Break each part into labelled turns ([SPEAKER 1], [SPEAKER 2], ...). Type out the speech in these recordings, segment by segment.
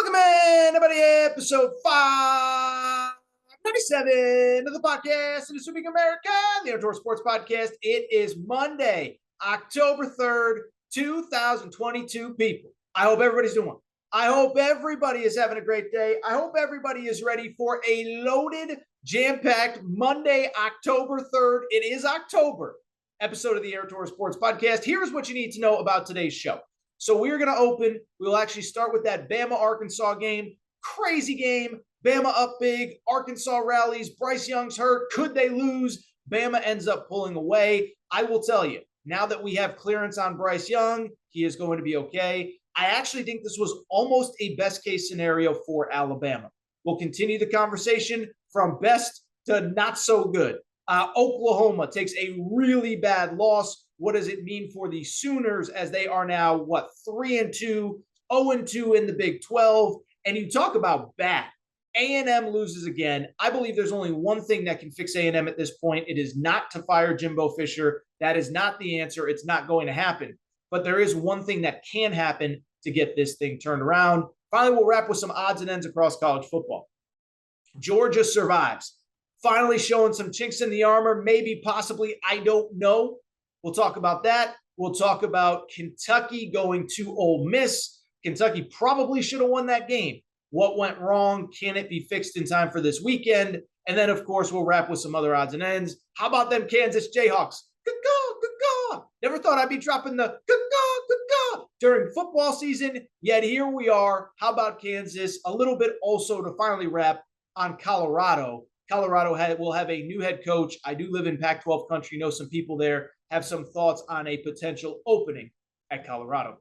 [SPEAKER 1] Welcome in, everybody, episode 597 of the podcast in the Speaking America, the Outdoor Sports Podcast. It is Monday, October 3rd, 2022, people. I hope everybody's doing well. I hope everybody is having a great day. I hope everybody is ready for a loaded, jam-packed Monday, October 3rd. It is October episode of the Outdoor Sports Podcast. Here's what you need to know about today's show. So we're going to open. We'll actually start with that Bama-Arkansas game. Crazy game. Bama up big. Arkansas rallies. Bryce Young's hurt. Could they lose? Bama ends up pulling away. I will tell you, now that we have clearance on Bryce Young, he is going to be okay. I actually think this was almost a best-case scenario for Alabama. We'll continue the conversation from best to not so good. Oklahoma takes a really bad loss. What does it mean for the Sooners as they are now, 3-2, 0-2 in the Big 12? And you talk about bad. A&M loses again. I believe there's only one thing that can fix A&M at this point. It is not to fire Jimbo Fisher. That is not the answer. It's not going to happen. But there is one thing that can happen to get this thing turned around. Finally, we'll wrap with some odds and ends across college football. Georgia survives. Finally showing some chinks in the armor. Maybe, possibly, I don't know. We'll talk about that. We'll talk about Kentucky going to Ole Miss. Kentucky probably should have won that game. What went wrong? Can it be fixed in time for this weekend? And then, of course, we'll wrap with some other odds and ends. How about them Kansas Jayhawks? Good-gaw. Never thought I'd be dropping the good-gaw during football season, yet here we are. How about Kansas? A little bit also to finally wrap on Colorado. Colorado will have a new head coach. I do live in Pac-12 country, know some people there, have some thoughts on a potential opening at Colorado.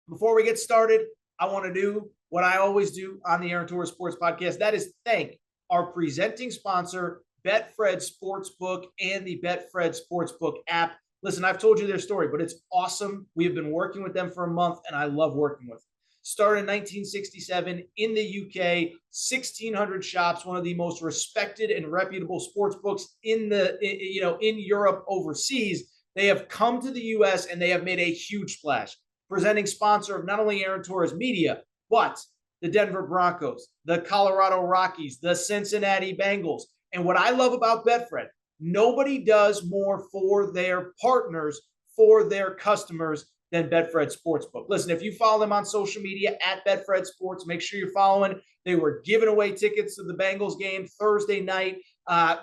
[SPEAKER 1] Before we get started, I want to do what I always do on the Aaron Torres Sports Podcast. That is thank our presenting sponsor, Betfred Sportsbook and the Betfred Sportsbook app. Listen, I've told you their story, but it's awesome. We have been working with them for a month, and I love working with them. Started in 1967 in the UK, 1,600 shops, one of the most respected and reputable sports books in Europe, overseas. They have come to the US and they have made a huge splash. Presenting sponsor of not only Aaron Torres Media, but the Denver Broncos, the Colorado Rockies, the Cincinnati Bengals. And what I love about Betfred, nobody does more for their partners, for their customers, than Betfred Sportsbook. Listen, if you follow them on social media at Betfred Sports, make sure you're following. They were giving away tickets to the Bengals game Thursday night.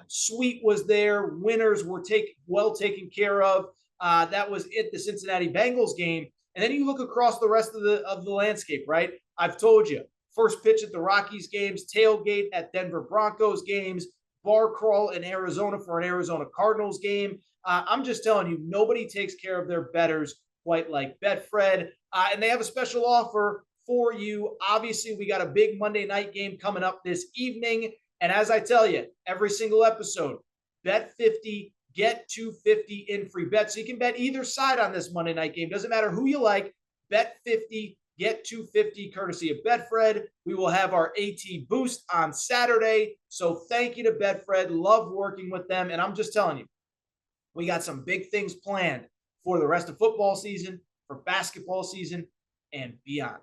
[SPEAKER 1] Suite was there. Winners were well taken care of. That was it, the Cincinnati Bengals game. And then you look across the rest of the landscape, right? I've told you, first pitch at the Rockies games, tailgate at Denver Broncos games, bar crawl in Arizona for an Arizona Cardinals game. I'm just telling you, nobody takes care of their bettors quite like Betfred. And they have a special offer for you. Obviously, we got a big Monday night game coming up this evening. And as I tell you, every single episode, bet 50, get 250 in free bets. So you can bet either side on this Monday night game. Doesn't matter who you like. Bet 50, get 250, courtesy of Betfred. We will have our AT Boost on Saturday. So thank you to Betfred. Love working with them. And I'm just telling you, we got some big things planned for the rest of football season, for basketball season, and beyond.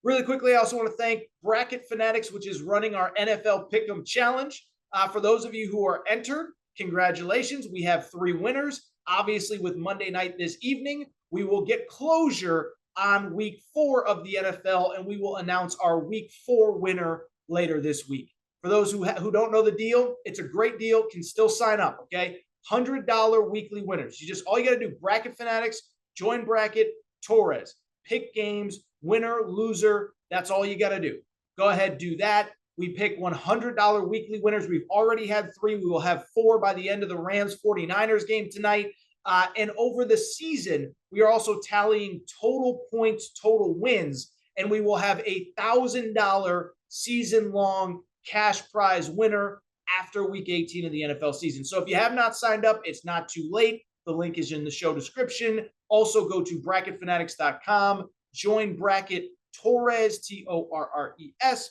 [SPEAKER 1] Really quickly, I also want to thank Bracket Fanatics, which is running our NFL Pick'em Challenge. For those of you who are entered, congratulations. We have 3 winners. Obviously, with Monday night this evening, we will get closure on week 4 of the NFL, and we will announce our week 4 winner later this week. For those who don't know the deal, it's a great deal. Can still sign up, okay? $100 weekly winners. All you got to do, Bracket Fanatics, join Bracket, Torres, pick games, winner, loser. That's all you got to do. Go ahead, do that. We pick $100 weekly winners. We've already had 3. We will have 4 by the end of the Rams 49ers game tonight. And over the season, we are also tallying total points, total wins, and we will have a $1,000 season-long cash prize winner after week 18 of the NFL season. So if you have not signed up, it's not too late. The link is in the show description. Also go to bracketfanatics.com, join Bracket Torres, Torres.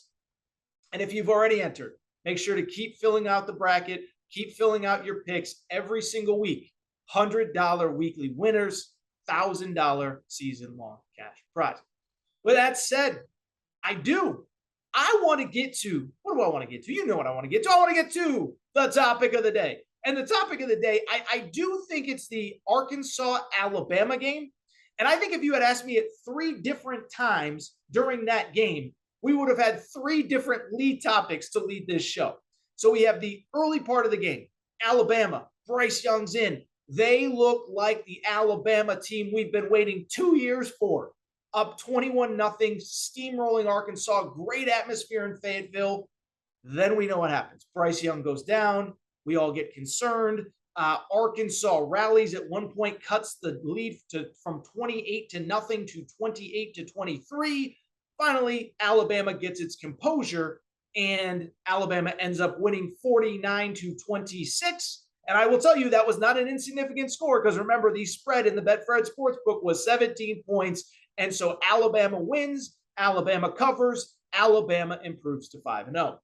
[SPEAKER 1] And if you've already entered, make sure to keep filling out the bracket, keep filling out your picks every single week. $100 weekly winners, $1,000 season-long cash prize. With that said, I do I want to get to, what do I want to get to? You know what I want to get to. I want to get to the topic of the day. And the topic of the day, I do think it's the Arkansas-Alabama game. And I think if you had asked me at 3 different times during that game, we would have had 3 different lead topics to lead this show. So we have the early part of the game. Alabama, Bryce Young's in. They look like the Alabama team we've been waiting 2 years for. Up 21-0, steamrolling Arkansas, great atmosphere in Fayetteville. Then we know what happens. Bryce Young goes down. We all get concerned. Arkansas rallies at one point, cuts the lead from 28-0 to 28-23. Finally, Alabama gets its composure, and Alabama ends up winning 49-26. And I will tell you, that was not an insignificant score, because remember, the spread in the Betfred Sportsbook was 17 points. And so Alabama wins, Alabama covers, Alabama improves to 5-0.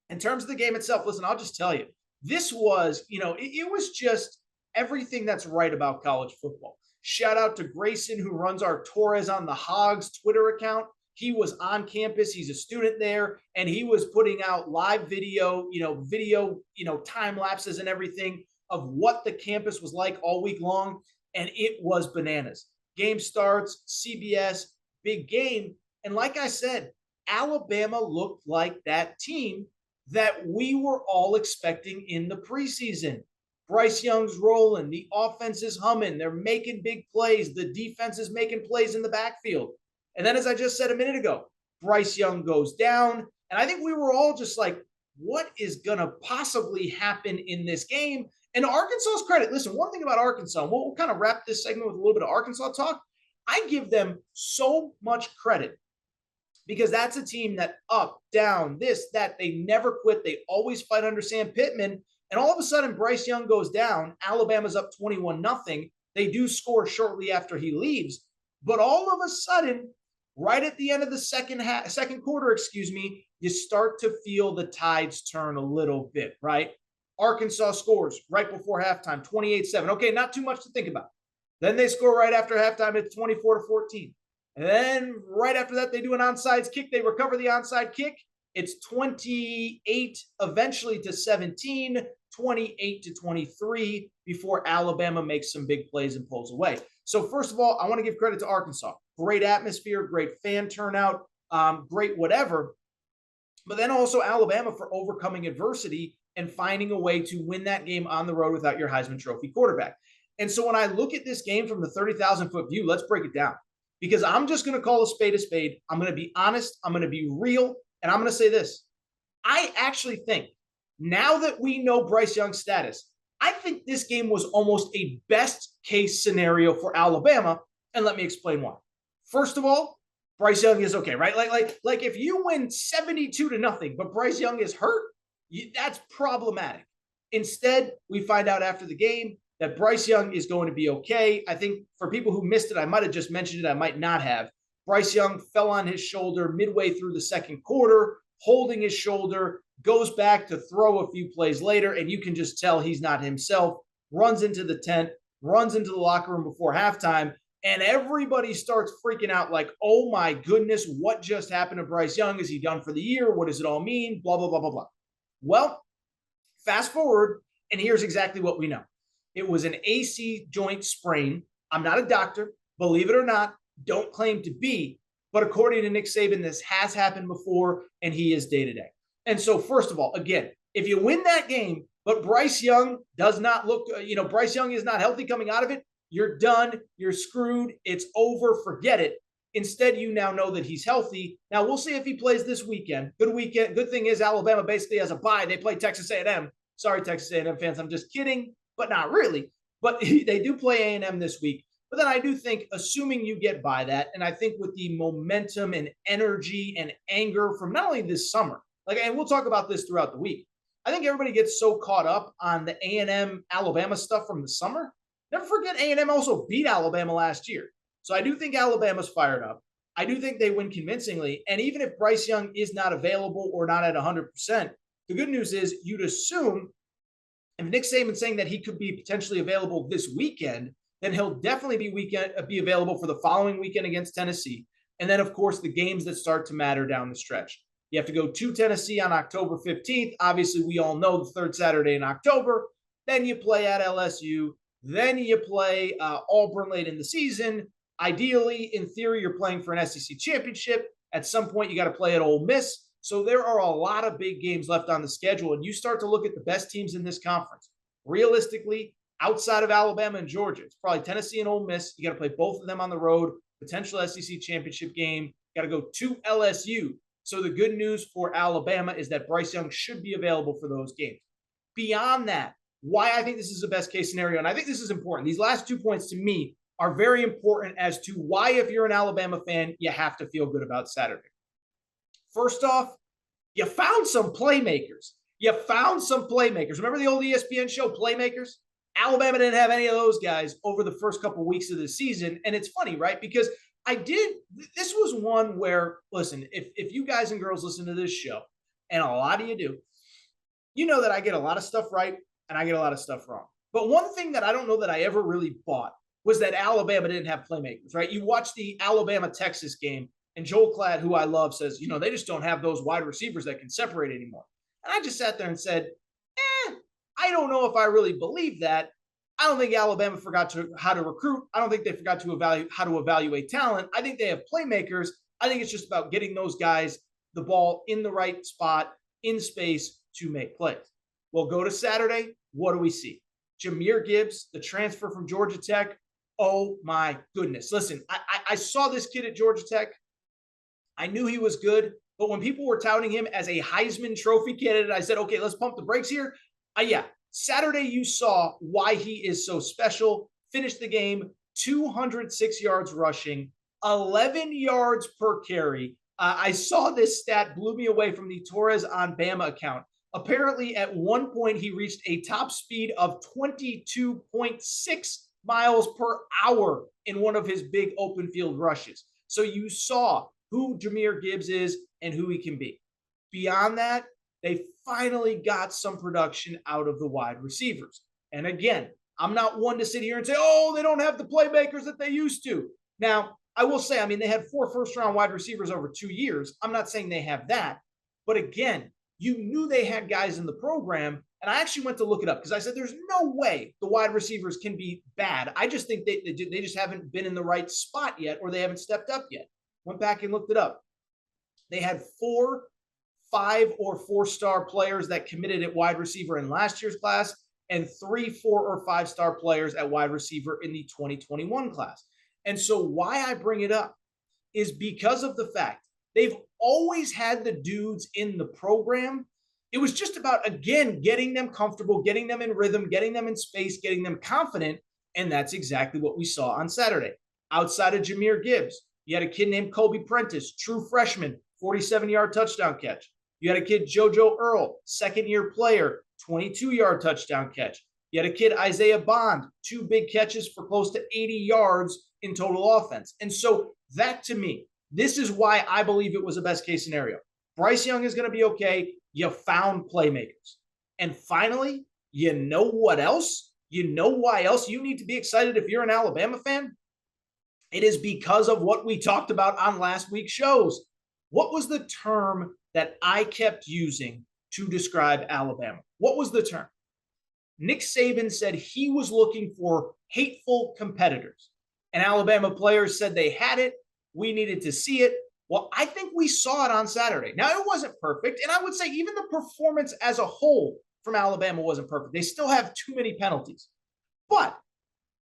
[SPEAKER 1] In terms of the game itself, listen, I'll just tell you, this was, it was just everything that's right about college football. Shout out to Grayson, who runs our Torres on the Hogs Twitter account. He was on campus. He's a student there, and he was putting out live video, time lapses and everything of what the campus was like all week long. And it was bananas. Game starts, CBS, big game. And like I said, Alabama looked like that team that we were all expecting in the preseason. Bryce Young's rolling, the offense is humming, they're making big plays, the defense is making plays in the backfield. And then, as I just said a minute ago, Bryce Young goes down, and I think we were all just like, what is going to possibly happen in this game? And Arkansas's credit, listen, one thing about Arkansas, and we'll kind of wrap this segment with a little bit of Arkansas talk. I give them so much credit, because that's a team that up, down, this, that, they never quit. They always fight under Sam Pittman. And all of a sudden, Bryce Young goes down. Alabama's up 21-0. They do score shortly after he leaves. But all of a sudden, right at the end of the second quarter, you start to feel the tides turn a little bit, right? Arkansas scores right before halftime, 28-7. Okay, not too much to think about. Then they score right after halftime at 24-14. And then right after that, they do an onside kick. They recover the onside kick. It's 28 eventually to 17, 28-23 before Alabama makes some big plays and pulls away. So first of all, I want to give credit to Arkansas. Great atmosphere, great fan turnout, great whatever. But then also Alabama for overcoming adversity and finding a way to win that game on the road without your Heisman Trophy quarterback. And so when I look at this game from the 30,000-foot view, let's break it down. Because I'm just going to call a spade a spade. I'm going to be honest. I'm going to be real. And I'm going to say this. I actually think, now that we know Bryce Young's status, I think this game was almost a best case scenario for Alabama. And let me explain why. First of all, Bryce Young is okay, right? Like if you win 72-0, but Bryce Young is hurt, that's problematic. Instead, we find out after the game that Bryce Young is going to be okay. I think for people who missed it, I might have just mentioned it. I might not have. Bryce Young fell on his shoulder midway through the second quarter, holding his shoulder, goes back to throw a few plays later, and you can just tell he's not himself, runs into the tent, runs into the locker room before halftime, and everybody starts freaking out like, oh my goodness, what just happened to Bryce Young? Is he done for the year? What does it all mean? Blah, blah, blah, blah, blah. Well, fast forward, and here's exactly what we know. It was an AC joint sprain. I'm not a doctor, believe it or not, don't claim to be, but according to Nick Saban, this has happened before, and he is day-to-day. And so, first of all, again, if you win that game, but Bryce Young does not look, Bryce Young is not healthy coming out of it, you're done, you're screwed, it's over, forget it. Instead, you now know that he's healthy. Now, we'll see if he plays this weekend. Good weekend. Good thing is Alabama basically has a bye. They play Texas A&M. Sorry, Texas A&M fans, I'm just kidding, but not really. But they do play A&M this week. But then I do think, assuming you get by that, and I think with the momentum and energy and anger from not only this summer, and we'll talk about this throughout the week, I think everybody gets so caught up on the A&M Alabama stuff from the summer. Never forget A&M also beat Alabama last year. So I do think Alabama's fired up. I do think they win convincingly. And even if Bryce Young is not available or not at 100%, the good news is you'd assume, if Nick Saban's saying that he could be potentially available this weekend, then he'll definitely be available for the following weekend against Tennessee. And then, of course, the games that start to matter down the stretch. You have to go to Tennessee on October 15th. Obviously, we all know the third Saturday in October. Then you play at LSU. Then you play Auburn late in the season. Ideally, in theory, you're playing for an SEC championship. At some point, you got to play at Ole Miss. So there are a lot of big games left on the schedule, and you start to look at the best teams in this conference. Realistically, outside of Alabama and Georgia, it's probably Tennessee and Ole Miss. You got to play both of them on the road, potential SEC championship game. Got to go to LSU. So the good news for Alabama is that Bryce Young should be available for those games. Beyond that, why I think this is the best case scenario, and I think this is important. These last 2 points to me are very important as to why, if you're an Alabama fan, you have to feel good about Saturday. First off, you found some playmakers. Remember the old ESPN show, Playmakers? Alabama didn't have any of those guys over the first couple of weeks of the season. And it's funny, right? Because this was one where, listen, if you guys and girls listen to this show, and a lot of you do, you know that I get a lot of stuff right and I get a lot of stuff wrong. But one thing that I don't know that I ever really bought was that Alabama didn't have playmakers, right? You watch the Alabama-Texas game, and Joel Klatt, who I love, says, they just don't have those wide receivers that can separate anymore. And I just sat there and said, I don't know if I really believe that. I don't think Alabama forgot how to recruit. I don't think they forgot how to evaluate talent. I think they have playmakers. I think it's just about getting those guys the ball in the right spot, in space to make plays. Well, go to Saturday. What do we see? Jahmyr Gibbs, the transfer from Georgia Tech. Oh, my goodness. Listen, I saw this kid at Georgia Tech. I knew he was good, but when people were touting him as a Heisman Trophy candidate, I said, okay, let's pump the brakes here. Saturday you saw why he is so special. Finished the game, 206 yards rushing, 11 yards per carry. I saw this stat, blew me away from the Torres on Bama account. Apparently, at one point, he reached a top speed of 22.6 miles per hour in one of his big open field rushes. So you saw who Jahmyr Gibbs is and who he can be. Beyond that, they finally got some production out of the wide receivers. And again, I'm not one to sit here and say, they don't have the playmakers that they used to. Now, I will say, they had 4 first-round wide receivers over 2 years. I'm not saying they have that. But again, you knew they had guys in the program. And I actually went to look it up because I said, there's no way the wide receivers can be bad. I just think they just haven't been in the right spot yet, or they haven't stepped up yet. Went back and looked it up. They had 4 5 or 4-star players that committed at wide receiver in last year's class, and 3 4 or 5-star players at wide receiver in the 2021 class. And so why I bring it up is because of the fact they've always had the dudes in the program. It was just about, again, getting them comfortable, getting them in rhythm, getting them in space, getting them confident. And that's exactly what we saw on Saturday. Outside of Jahmyr Gibbs, you had a kid named Kobe Prentice, true freshman, 47-yard touchdown catch. You had a kid, JoJo Earl, second-year player, 22-yard touchdown catch. You had a kid, Isaiah Bond, 2 big catches for close to 80 yards in total offense. And so that, to me, this is why I believe it was a best-case scenario. Bryce Young is going to be okay. You found playmakers. And finally, you know what else? You know why else you need to be excited if you're an Alabama fan? It is because of what we talked about on last week's shows. What was the term that I kept using to describe Alabama? What was the term? Nick Saban said he was looking for hateful competitors. And Alabama players said they had it. We needed to see it. Well, I think we saw it on Saturday. Now, it wasn't perfect. And I would say even the performance as a whole from Alabama wasn't perfect. They still have too many penalties. But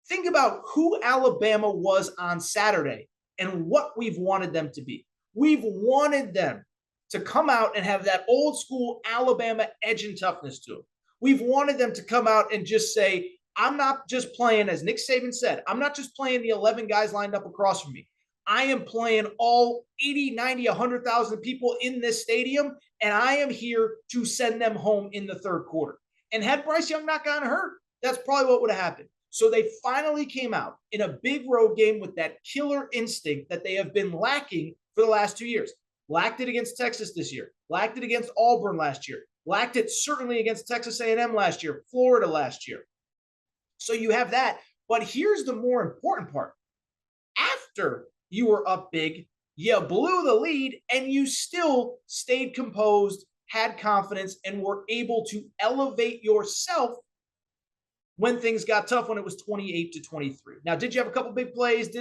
[SPEAKER 1] think about who Alabama was on Saturday and what we've wanted them to be. We've wanted them to come out and have that old school Alabama edge and toughness to them. We've wanted them to come out and just say, I'm not just playing, as Nick Saban said, I'm not just playing the 11 guys lined up across from me. I am playing all 80, 90, 100,000 people in this stadium, and I am here to send them home in the third quarter. And had Bryce Young not gotten hurt, that's probably what would have happened. So they finally came out in a big road game with that killer instinct that they have been lacking for the last 2 years. Lacked it against Texas this year. Lacked it against Auburn last year. Lacked it certainly against Texas A&M last year, Florida last year. So you have that. But here's the more important part. After you were up big, You blew the lead and you still stayed composed, had confidence, and were able to elevate yourself when things got tough, when it was 28-23. Now, did you have a couple big plays?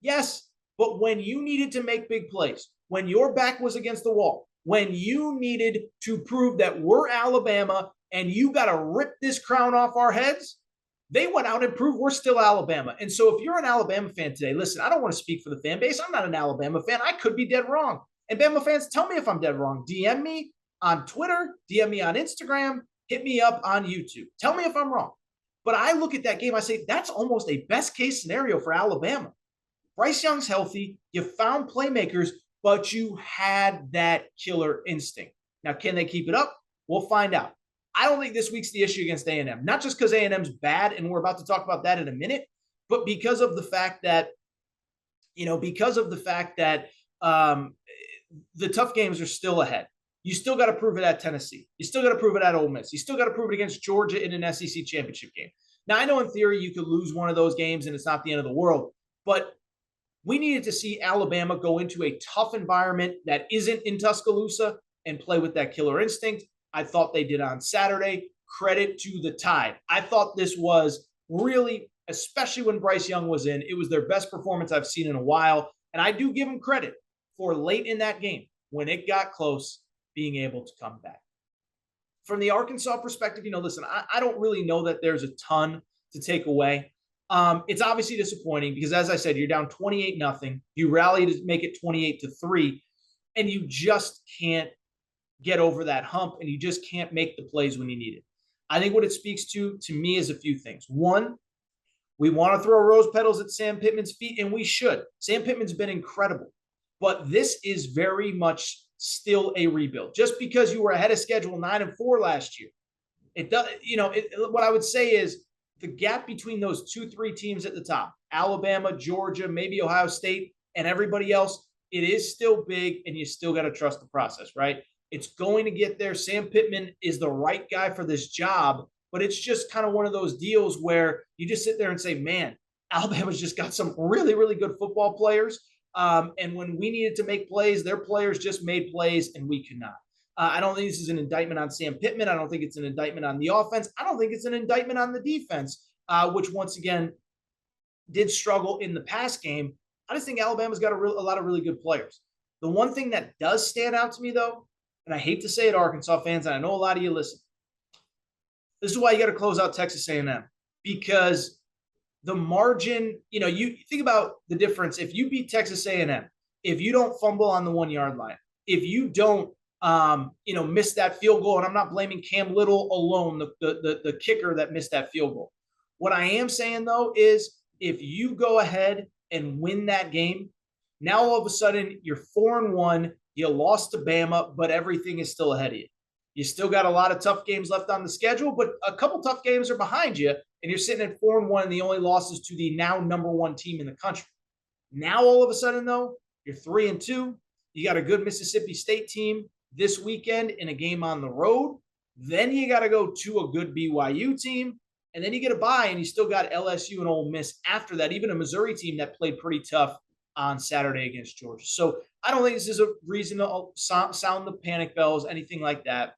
[SPEAKER 1] Yes, but when you needed to make big plays, when your back was against the wall, when you needed to prove that we're Alabama and you got to rip this crown off our heads, they went out and proved we're still Alabama. And so if you're an Alabama fan today, listen, I don't want to speak for the fan base. I'm not an Alabama fan. I could be dead wrong. And Bama fans, tell me if I'm dead wrong. DM me on Twitter, DM me on Instagram, hit me up on YouTube. Tell me if I'm wrong. But I look at that game, I say, that's almost a best case scenario for Alabama. Bryce Young's healthy. You found playmakers, but you had that killer instinct. Now, can they keep it up? We'll find out. I don't think this week's the issue against A&M, not just because A&M's bad, and we're about to talk about that in a minute, but because of the fact that, the tough games are still ahead. You still got to prove it at Tennessee. You still got to prove it at Ole Miss. You still got to prove it against Georgia in an SEC championship game. Now, I know in theory you could lose one of those games and it's not the end of the world, but we needed to see Alabama go into a tough environment that isn't in Tuscaloosa and play with that killer instinct. I thought they did on Saturday. Credit to the Tide. I thought this was really, especially when Bryce Young was in, it was their best performance I've seen in a while. And I do give them credit for late in that game, when it got close, being able to come back. From the Arkansas perspective, listen, I don't really know that there's a ton to take away. It's obviously disappointing because, as I said, you're down 28-0. You rally to make it 28-3, and you just can't get over that hump, and you just can't make the plays when you need it. I think what it speaks to me is a few things. One, we want to throw rose petals at Sam Pittman's feet, and we should. Sam Pittman's been incredible, but this is very much still a rebuild. Just because you were ahead of schedule 9-4 last year, it does. What I would say is the gap between those 2-3 teams at the top, Alabama, Georgia, maybe Ohio State, and everybody else, it is still big, and you still got to trust the process, right? It's going to get there. Sam Pittman is the right guy for this job, but it's just kind of one of those deals where you just sit there and say, man, Alabama's just got some really, really good football players. And when we needed to make plays, their players just made plays, and we could not. I don't think this is an indictment on Sam Pittman. I don't think it's an indictment on the offense. I don't think it's an indictment on the defense, which once again did struggle in the pass game. I just think Alabama's got a lot of really good players. The one thing that does stand out to me, though, and I hate to say it, Arkansas fans, and I know a lot of you listen, this is why you got to close out Texas A&M, because the margin, you think about the difference. If you beat Texas A&M, if you don't fumble on the 1-yard line, if you don't, miss that field goal, and I'm not blaming Cam Little alone, the kicker that missed that field goal. What I am saying, though, is if you go ahead and win that game, now all of a sudden you're 4-1, you lost to Bama, but everything is still ahead of you. You still got a lot of tough games left on the schedule, but a couple tough games are behind you, and you're sitting at 4-1, and the only losses to the now #1 team in the country. Now, all of a sudden, though, you're 3-2. You got a good Mississippi State team this weekend in a game on the road. Then you got to go to a good BYU team, and then you get a bye, and you still got LSU and Ole Miss after that, even a Missouri team that played pretty tough on Saturday against Georgia. So I don't think this is a reason to sound the panic bells, anything like that.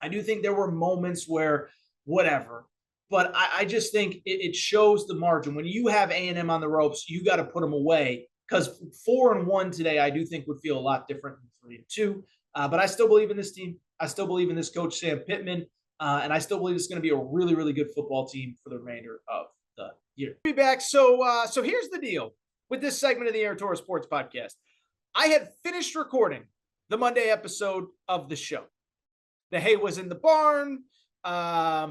[SPEAKER 1] I do think there were moments where whatever, but I just think it shows the margin. When you have A&M on the ropes, you got to put them away, because 4-1 today, I do think would feel a lot different than 3-2. But I still believe in this team. I still believe in this coach, Sam Pittman, and I still believe it's going to be a really, really good football team for the remainder of the year. Be back. So here's the deal with this segment of the Aaron Torres Sports Podcast. I had finished recording the Monday episode of the show. The hay was in the barn. I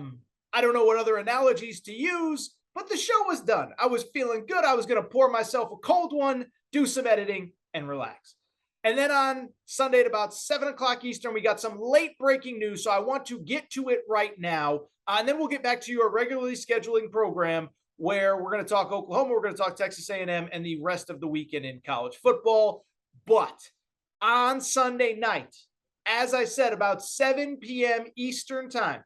[SPEAKER 1] don't know what other analogies to use, but the show was done. I was feeling good. I was going to pour myself a cold one, do some editing, and relax. And then on Sunday at about 7 o'clock Eastern, we got some late breaking news. So I want to get to it right now. And then we'll get back to your regularly scheduling program, where we're going to talk Oklahoma, we're going to talk Texas A&M, and the rest of the weekend in college football. But on Sunday night, as I said, about 7 p.m. Eastern time,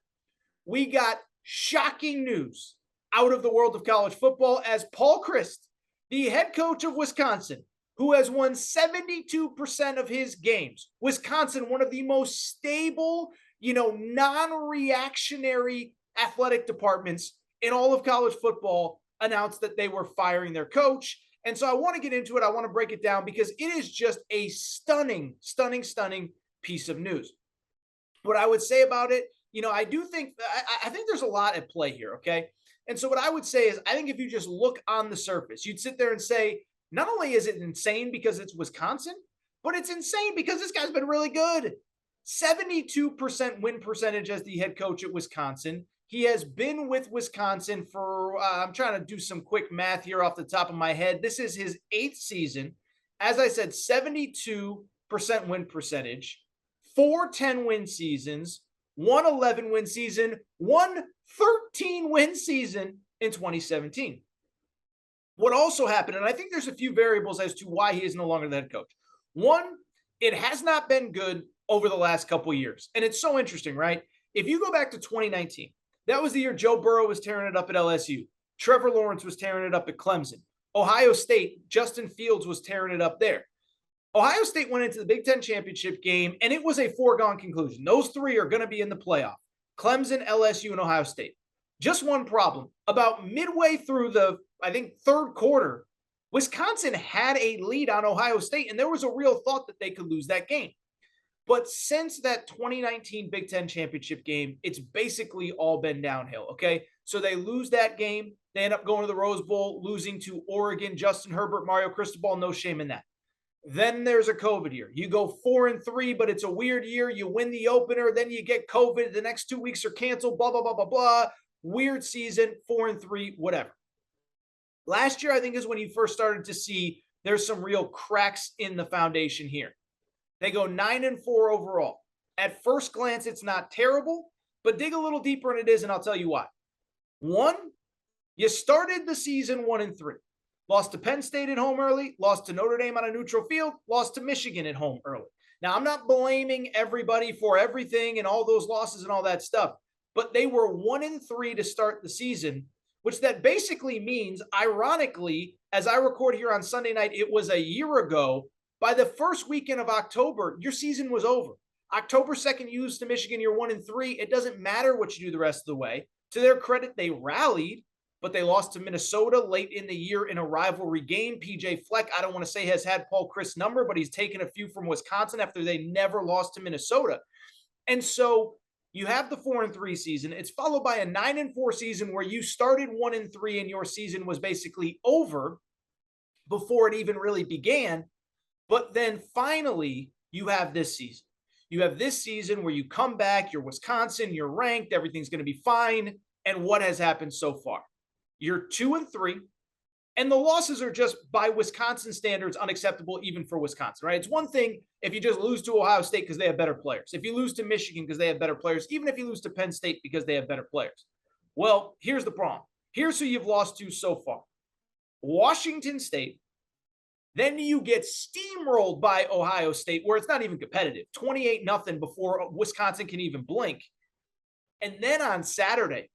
[SPEAKER 1] we got shocking news out of the world of college football as Paul Chryst, the head coach of Wisconsin, who has won 72% of his games. Wisconsin, one of the most stable, non-reactionary athletic departments in all of college football, announced that they were firing their coach. And so I want to get into it. I want to break it down because it is just a stunning, stunning, stunning piece of news. What I would say about it, I do think, I think there's a lot at play here, okay? And so what I would say is, I think if you just look on the surface, you'd sit there and say, not only is it insane because it's Wisconsin, but it's insane because this guy's been really good. 72% win percentage as the head coach at Wisconsin. He has been with Wisconsin for, I'm trying to do some quick math here off the top of my head. This is his 8th season. As I said, 72% win percentage, 4 10-win seasons, 1 11-win season, 1 13-win season in 2017. What also happened, and I think there's a few variables as to why he is no longer the head coach. One, it has not been good over the last couple of years. And it's so interesting, right? If you go back to 2019, that was the year Joe Burrow was tearing it up at LSU. Trevor Lawrence was tearing it up at Clemson. Ohio State, Justin Fields was tearing it up there. Ohio State went into the Big Ten championship game, and it was a foregone conclusion. Those three are going to be in the playoff. Clemson, LSU, and Ohio State. Just one problem. About midway through the, I think, third quarter, Wisconsin had a lead on Ohio State, and there was a real thought that they could lose that game. But since that 2019 Big Ten championship game, it's basically all been downhill, okay? So they lose that game. They end up going to the Rose Bowl, losing to Oregon, Justin Herbert, Mario Cristobal, no shame in that. Then there's a COVID year. You go 4-3, but it's a weird year. You win the opener, then you get COVID. The next 2 weeks are canceled, blah, blah, blah, blah, blah. Weird season, 4-3, whatever. Last year, I think, is when you first started to see there's some real cracks in the foundation here. They go 9-4 overall. At first glance, it's not terrible, but dig a little deeper and it is, and I'll tell you why. One, you started the season 1-3. Lost to Penn State at home early, lost to Notre Dame on a neutral field, lost to Michigan at home early. Now, I'm not blaming everybody for everything and all those losses and all that stuff, but they were 1-3 to start the season, which that basically means, ironically, as I record here on Sunday night, it was a year ago. By the first weekend of October, your season was over. October 2nd, you lose to Michigan, you're 1-3. It doesn't matter what you do the rest of the way. To their credit, they rallied, but they lost to Minnesota late in the year in a rivalry game. PJ Fleck, I don't want to say has had Paul Chryst number, but he's taken a few from Wisconsin after they never lost to Minnesota. And so you have the 4-3 season. It's followed by a 9-4 season where you started 1-3 and your season was basically over before it even really began. But then finally, you have this season. You have this season where you come back, you're Wisconsin, you're ranked, everything's going to be fine. And what has happened so far? You're 2-3, and the losses are just, by Wisconsin standards, unacceptable even for Wisconsin, right? It's one thing if you just lose to Ohio State because they have better players. If you lose to Michigan because they have better players, even if you lose to Penn State because they have better players. Well, here's the problem. Here's who you've lost to so far. Washington State. Then you get steamrolled by Ohio State, where it's not even competitive. 28-0 before Wisconsin can even blink. And then on Saturday,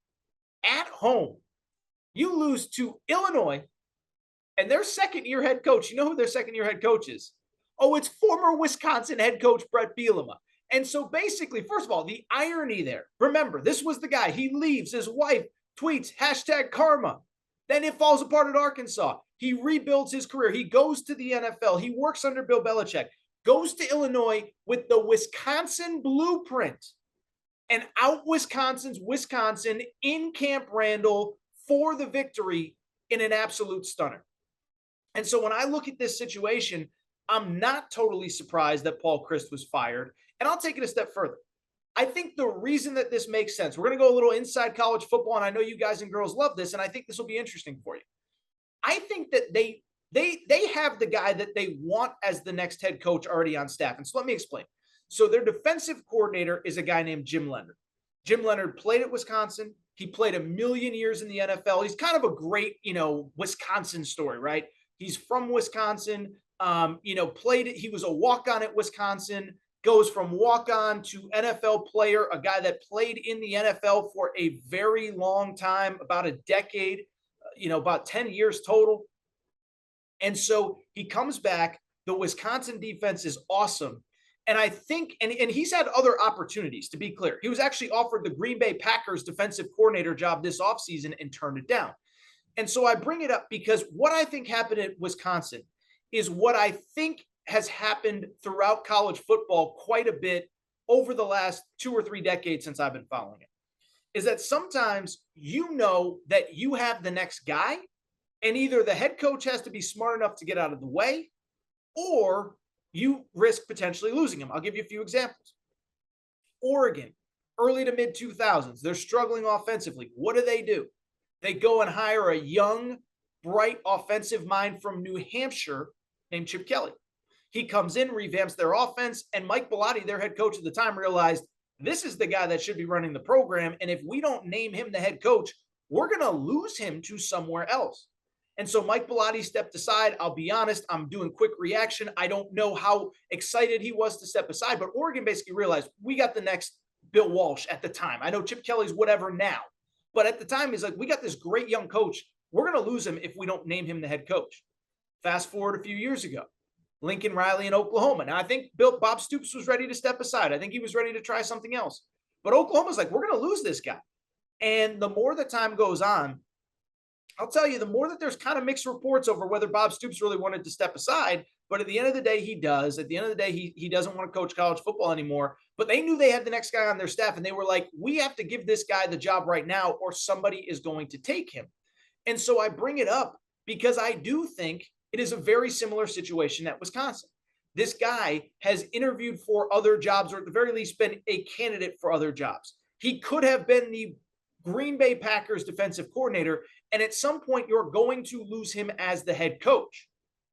[SPEAKER 1] at home, you lose to Illinois and their second-year head coach. You know who their second-year head coach is? Oh, it's former Wisconsin head coach Brett Bielema. And so basically, first of all, the irony there. Remember, this was the guy. He leaves. His wife tweets, #karma. Then it falls apart at Arkansas. He rebuilds his career. He goes to the NFL. He works under Bill Belichick. Goes to Illinois with the Wisconsin blueprint. And out Wisconsin's Wisconsin in Camp Randall for the victory in an absolute stunner. And so when I look at this situation, I'm not totally surprised that Paul Chryst was fired. And I'll take it a step further. I think the reason that this makes sense, we're going to go a little inside college football, and I know you guys and girls love this, and I think this will be interesting for you. I think that they have the guy that they want as the next head coach already on staff. And so let me explain. So their defensive coordinator is a guy named Jim Leonhard. Jim Leonhard played at Wisconsin. He played a million years in the NFL. He's kind of a great, Wisconsin story, right? He's from Wisconsin, he was a walk-on at Wisconsin, goes from walk-on to NFL player, a guy that played in the NFL for a very long time, about a decade, about 10 years total. And so he comes back. The Wisconsin defense is awesome. And I think, and he's had other opportunities, to be clear. He was actually offered the Green Bay Packers defensive coordinator job this offseason and turned it down. And so I bring it up because what I think happened at Wisconsin is what I think has happened throughout college football quite a bit over the last 2 or 3 decades since I've been following it, is that sometimes you know that you have the next guy, and either the head coach has to be smart enough to get out of the way, or you risk potentially losing him. I'll give you a few examples. Oregon, early to mid 2000s, they're struggling offensively. What do? They go and hire a young, bright offensive mind from New Hampshire named Chip Kelly. He comes in, revamps their offense, and Mike Bellotti, their head coach at the time, realized this is the guy that should be running the program. And if we don't name him the head coach, we're going to lose him to somewhere else. And so Mike Bellotti stepped aside. I'll be honest, I'm doing quick reaction. I don't know how excited he was to step aside, but Oregon basically realized we got the next Bill Walsh at the time. I know Chip Kelly's whatever now, but at the time he's like, we got this great young coach. We're going to lose him if we don't name him the head coach. Fast forward a few years ago, Lincoln Riley in Oklahoma. Now I think Bob Stoops was ready to step aside. I think he was ready to try something else, but Oklahoma's like, we're going to lose this guy. And the more the time goes on, I'll tell you, the more that there's kind of mixed reports over whether Bob Stoops really wanted to step aside, but at the end of the day, he does. At the end of the day, he doesn't want to coach college football anymore, but they knew they had the next guy on their staff, and they were like, we have to give this guy the job right now or somebody is going to take him. And so I bring it up because I do think it is a very similar situation at Wisconsin. This guy has interviewed for other jobs, or at the very least been a candidate for other jobs. He could have been the Green Bay Packers defensive coordinator, and at some point you're going to lose him as the head coach.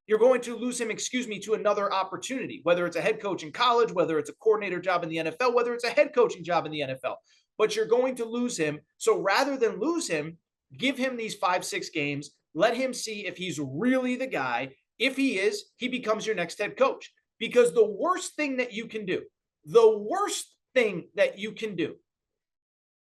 [SPEAKER 1] You're going to lose him, to another opportunity, whether it's a head coach in college, whether it's a coordinator job in the NFL, whether it's a head coaching job in the NFL, but you're going to lose him. So rather than lose him, give him these 5-6 games, let him see if he's really the guy. If he is, he becomes your next head coach, because the worst thing that you can do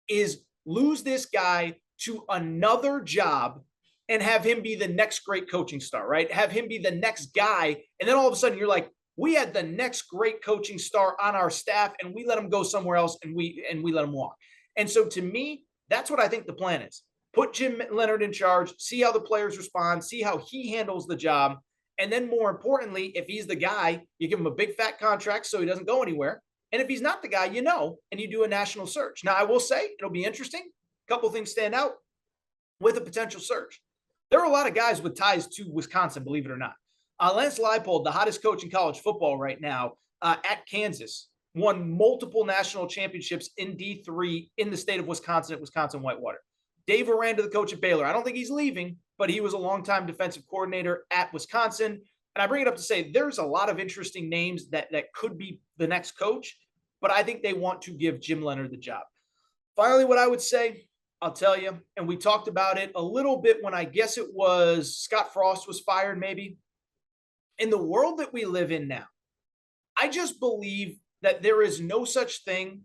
[SPEAKER 1] is lose this guy to another job and have him be the next great coaching star, right? Have him be the next guy. And then all of a sudden you're like, we had the next great coaching star on our staff and we let him go somewhere else and we let him walk. And so to me, that's what I think the plan is. Put Jim Leonhard in charge, see how the players respond, see how he handles the job. And then more importantly, if he's the guy, you give him a big fat contract so he doesn't go anywhere. And if he's not the guy, and you do a national search. Now, I will say it'll be interesting. A couple of things stand out with a potential search. There are a lot of guys with ties to Wisconsin, believe it or not. Lance Leipold, the hottest coach in college football right now, at Kansas, won multiple national championships in D3 in the state of Wisconsin at Wisconsin Whitewater. Dave Aranda, the coach at Baylor, I don't think he's leaving, but he was a longtime defensive coordinator at Wisconsin. And I bring it up to say there's a lot of interesting names that could be the next coach, but I think they want to give Jim Leonhard the job. Finally, what I would say, I'll tell you, and we talked about it a little bit when I guess it was Scott Frost was fired maybe. In the world that we live in now, I just believe that there is no such thing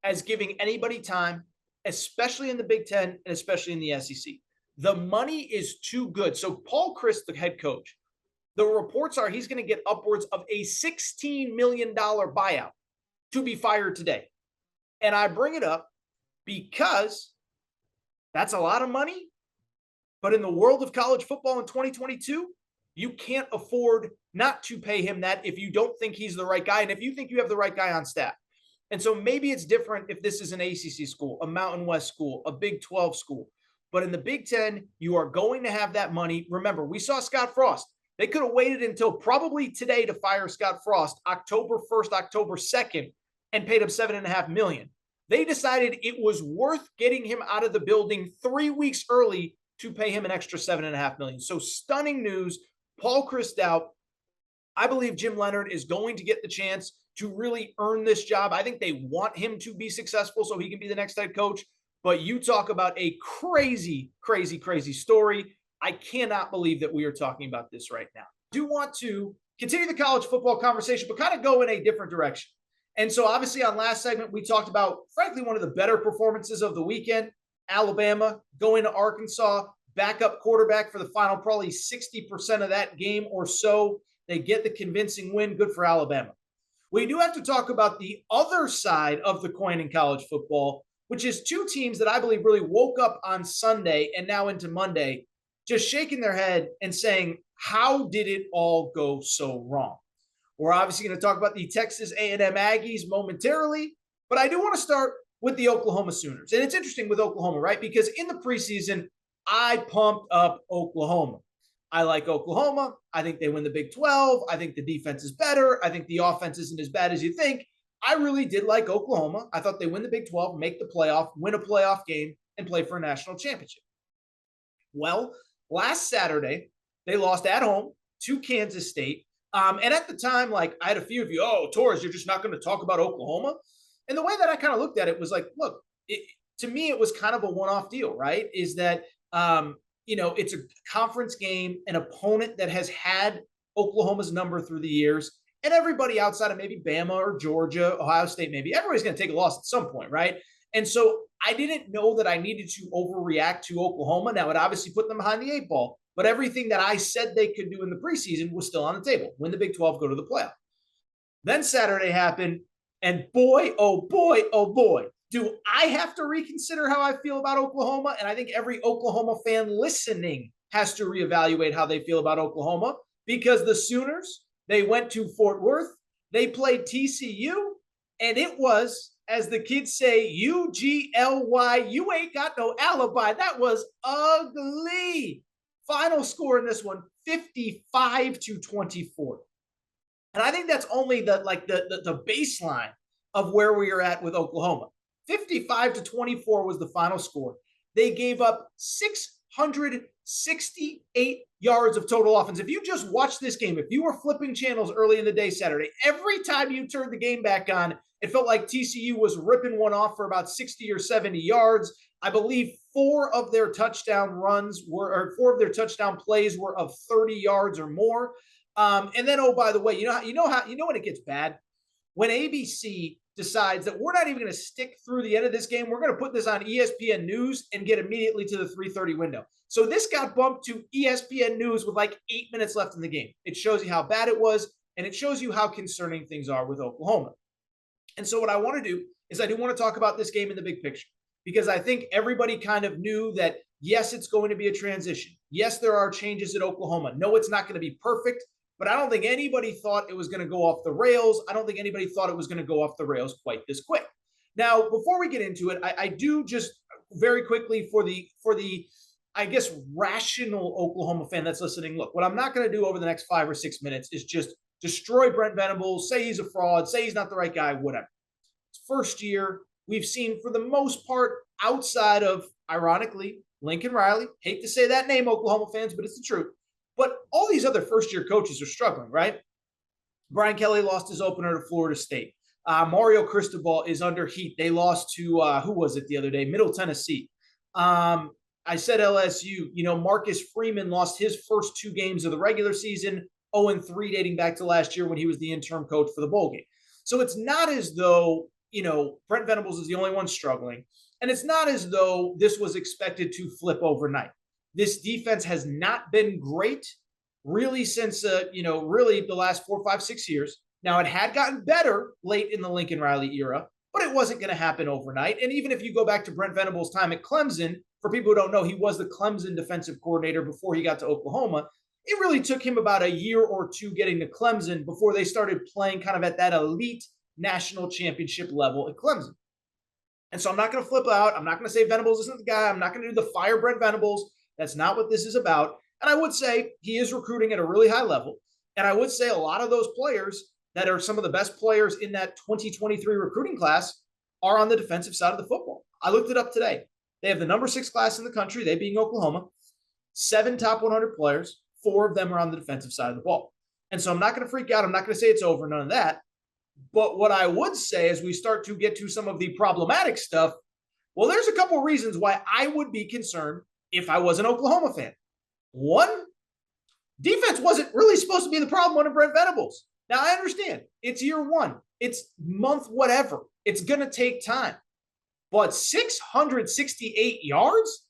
[SPEAKER 1] as giving anybody time, especially in the Big Ten and especially in the SEC. The money is too good. So Paul Chryst, the head coach, the reports are he's going to get upwards of a $16 million buyout to be fired today. And I bring it up because that's a lot of money. But in the world of college football in 2022, you can't afford not to pay him that if you don't think he's the right guy and if you think you have the right guy on staff. And so maybe it's different if this is an ACC school, a Mountain West school, a Big 12 school. But in the Big Ten, you are going to have that money. Remember, we saw Scott Frost. They could have waited until probably today to fire Scott Frost, October 1st, October 2nd, and paid him $7.5 million. They decided it was worth getting him out of the building 3 weeks early to pay him an extra $7.5 million. So stunning news. Paul Chryst out. I believe Jim Leonhard is going to get the chance to really earn this job. I think they want him to be successful so he can be the next head coach. But you talk about a crazy, crazy, crazy story. I cannot believe that we are talking about this right now. I do want to continue the college football conversation, but kind of go in a different direction. And so obviously on last segment, we talked about, frankly, one of the better performances of the weekend, Alabama going to Arkansas, backup quarterback for the final probably 60% of that game or so. They get the convincing win. Good for Alabama. We do have to talk about the other side of the coin in college football, which is two teams that I believe really woke up on Sunday and now into Monday, just shaking their head and saying, how did it all go so wrong? We're obviously going to talk about the Texas A&M Aggies momentarily, but I do want to start with the Oklahoma Sooners. And it's interesting with Oklahoma, right? Because in the preseason, I pumped up Oklahoma. I like Oklahoma. I think they win the Big 12. I think the defense is better. I think the offense isn't as bad as you think. I really did like Oklahoma. I thought they win the Big 12, make the playoff, win a playoff game, and play for a national championship. Well, last Saturday, they lost at home to Kansas State. And at the time, like, I had a few of you, oh, Torres, you're just not going to talk about Oklahoma. And the way that I kind of looked at it was like, look, to me, it was kind of a one-off deal, right? Is that, it's a conference game, an opponent that has had Oklahoma's number through the years, and everybody outside of maybe Bama or Georgia, Ohio State, maybe everybody's going to take a loss at some point, right? And so I didn't know that I needed to overreact to Oklahoma. Now, it obviously put them behind the 8 ball, but everything that I said they could do in the preseason was still on the table. Win the Big 12, go to the playoff. Then Saturday happened, and boy, oh boy, oh boy, do I have to reconsider how I feel about Oklahoma. And I think every Oklahoma fan listening has to reevaluate how they feel about Oklahoma, because the Sooners, they went to Fort Worth, they played TCU, and it was, as the kids say, UGLY, you ain't got no alibi. That was ugly. Final score in this one, 55-24. And I think that's only the baseline of where we are at with Oklahoma. 55-24 was the final score. They gave up 668 yards of total offense. If you just watched this game, if you were flipping channels early in the day Saturday, every time you turned the game back on, it felt like TCU was ripping one off for about 60 or 70 yards. I believe four of their touchdown plays were of 30 yards or more. And then, oh, by the way, you know when it gets bad? When ABC decides that we're not even going to stick through the end of this game, we're going to put this on ESPN News and get immediately to the 3:30 window. So this got bumped to ESPN News with like 8 minutes left in the game. It shows you how bad it was, and it shows you how concerning things are with Oklahoma. And so what I want to do is I do want to talk about this game in the big picture, because I think everybody kind of knew that, yes, it's going to be a transition. Yes, there are changes at Oklahoma. No, it's not going to be perfect, but I don't think anybody thought it was going to go off the rails. I don't think anybody thought it was going to go off the rails quite this quick. Now, before we get into it, I do just very quickly for the I guess, rational Oklahoma fan that's listening, look, what I'm not going to do over the next 5 or 6 minutes is just destroy Brent Venables, say he's a fraud, say he's not the right guy, whatever. It's first year. We've seen, for the most part, outside of, ironically, Lincoln Riley. Hate to say that name, Oklahoma fans, but it's the truth. But all these other first-year coaches are struggling, right? Brian Kelly lost his opener to Florida State. Mario Cristobal is under heat. They lost to, who was it the other day? Middle Tennessee. I said LSU. Marcus Freeman lost his first 2 games of the regular season, 0-3 dating back to last year when he was the interim coach for the bowl game. So it's not as though, Brent Venables is the only one struggling. And it's not as though this was expected to flip overnight. This defense has not been great really since, really the last 4, 5, 6 years. Now, it had gotten better late in the Lincoln Riley era, but it wasn't going to happen overnight. And even if you go back to Brent Venables' time at Clemson, for people who don't know, he was the Clemson defensive coordinator before he got to Oklahoma. It really took him about a year or 2 getting to Clemson before they started playing kind of at that elite national championship level at Clemson. And so I'm not going to flip out. I'm not going to say Venables isn't the guy. I'm not going to do the fire Brent Venables. That's not what this is about. And I would say he is recruiting at a really high level. And I would say a lot of those players that are some of the best players in that 2023 recruiting class are on the defensive side of the football. I looked it up today. They have the number 6 class in the country, they being Oklahoma, 7 top 100 players, 4 of them are on the defensive side of the ball. And so I'm not going to freak out. I'm not going to say it's over, none of that. But what I would say as we start to get to some of the problematic stuff, well, there's a couple of reasons why I would be concerned if I was an Oklahoma fan. One, defense wasn't really supposed to be the problem under Brent Venables. Now, I understand. It's year 1. It's month whatever. It's going to take time. But 668 yards?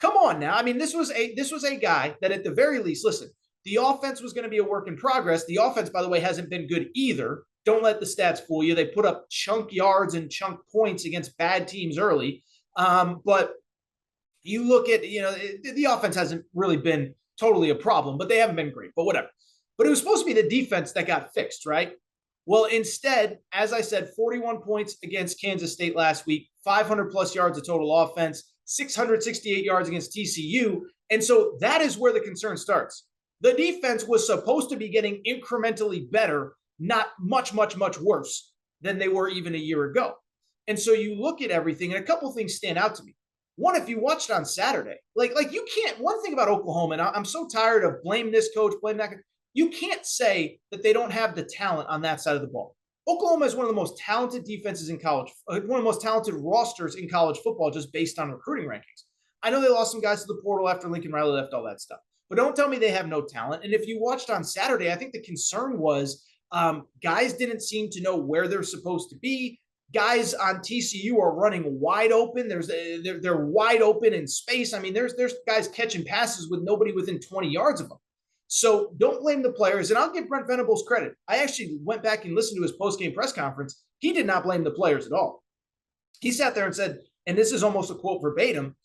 [SPEAKER 1] come on now. I mean, this was a guy that at the very least, listen, the offense was going to be a work in progress. The offense, by the way, hasn't been good either. Don't let the stats fool you. They put up chunk yards and chunk points against bad teams early. But you look at, the offense hasn't really been totally a problem, but they haven't been great, but whatever. But it was supposed to be the defense that got fixed, right? Well, instead, as I said, 41 points against Kansas State last week, 500 plus yards of total offense, 668 yards against TCU. And so that is where the concern starts. The defense was supposed to be getting incrementally better, not much, much, much worse than they were even a year ago. And so you look at everything, and a couple things stand out to me. One, if you watched on Saturday, like you can't, one thing about Oklahoma, and I'm so tired of blame this coach, blame that coach, you can't say that they don't have the talent on that side of the ball. Oklahoma is one of the most talented defenses in college, one of the most talented rosters in college football, just based on recruiting rankings. I know they lost some guys to the portal after Lincoln Riley left, all that stuff. But don't tell me they have no talent. And if you watched on Saturday, I think the concern was guys didn't seem to know where they're supposed to be. Guys on TCU are running wide open. They're wide open in space. I mean, there's guys catching passes with nobody within 20 yards of them. So don't blame the players. And I'll give Brent Venables credit. I actually went back and listened to his post-game press conference. He did not blame the players at all. He sat there and said, and this is almost a quote verbatim,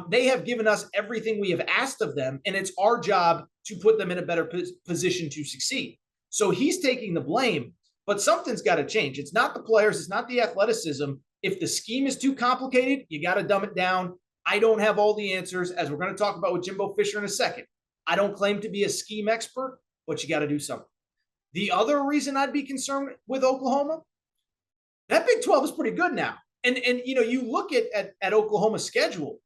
[SPEAKER 1] they have given us everything we have asked of them, and it's our job to put them in a better position to succeed. So he's taking the blame, but something's got to change. It's not the players. It's not the athleticism. If the scheme is too complicated, you got to dumb it down. I don't have all the answers, as we're going to talk about with Jimbo Fisher in a second. I don't claim to be a scheme expert, but you got to do something. The other reason I'd be concerned with Oklahoma, that Big 12 is pretty good now. And you look at Oklahoma's schedule,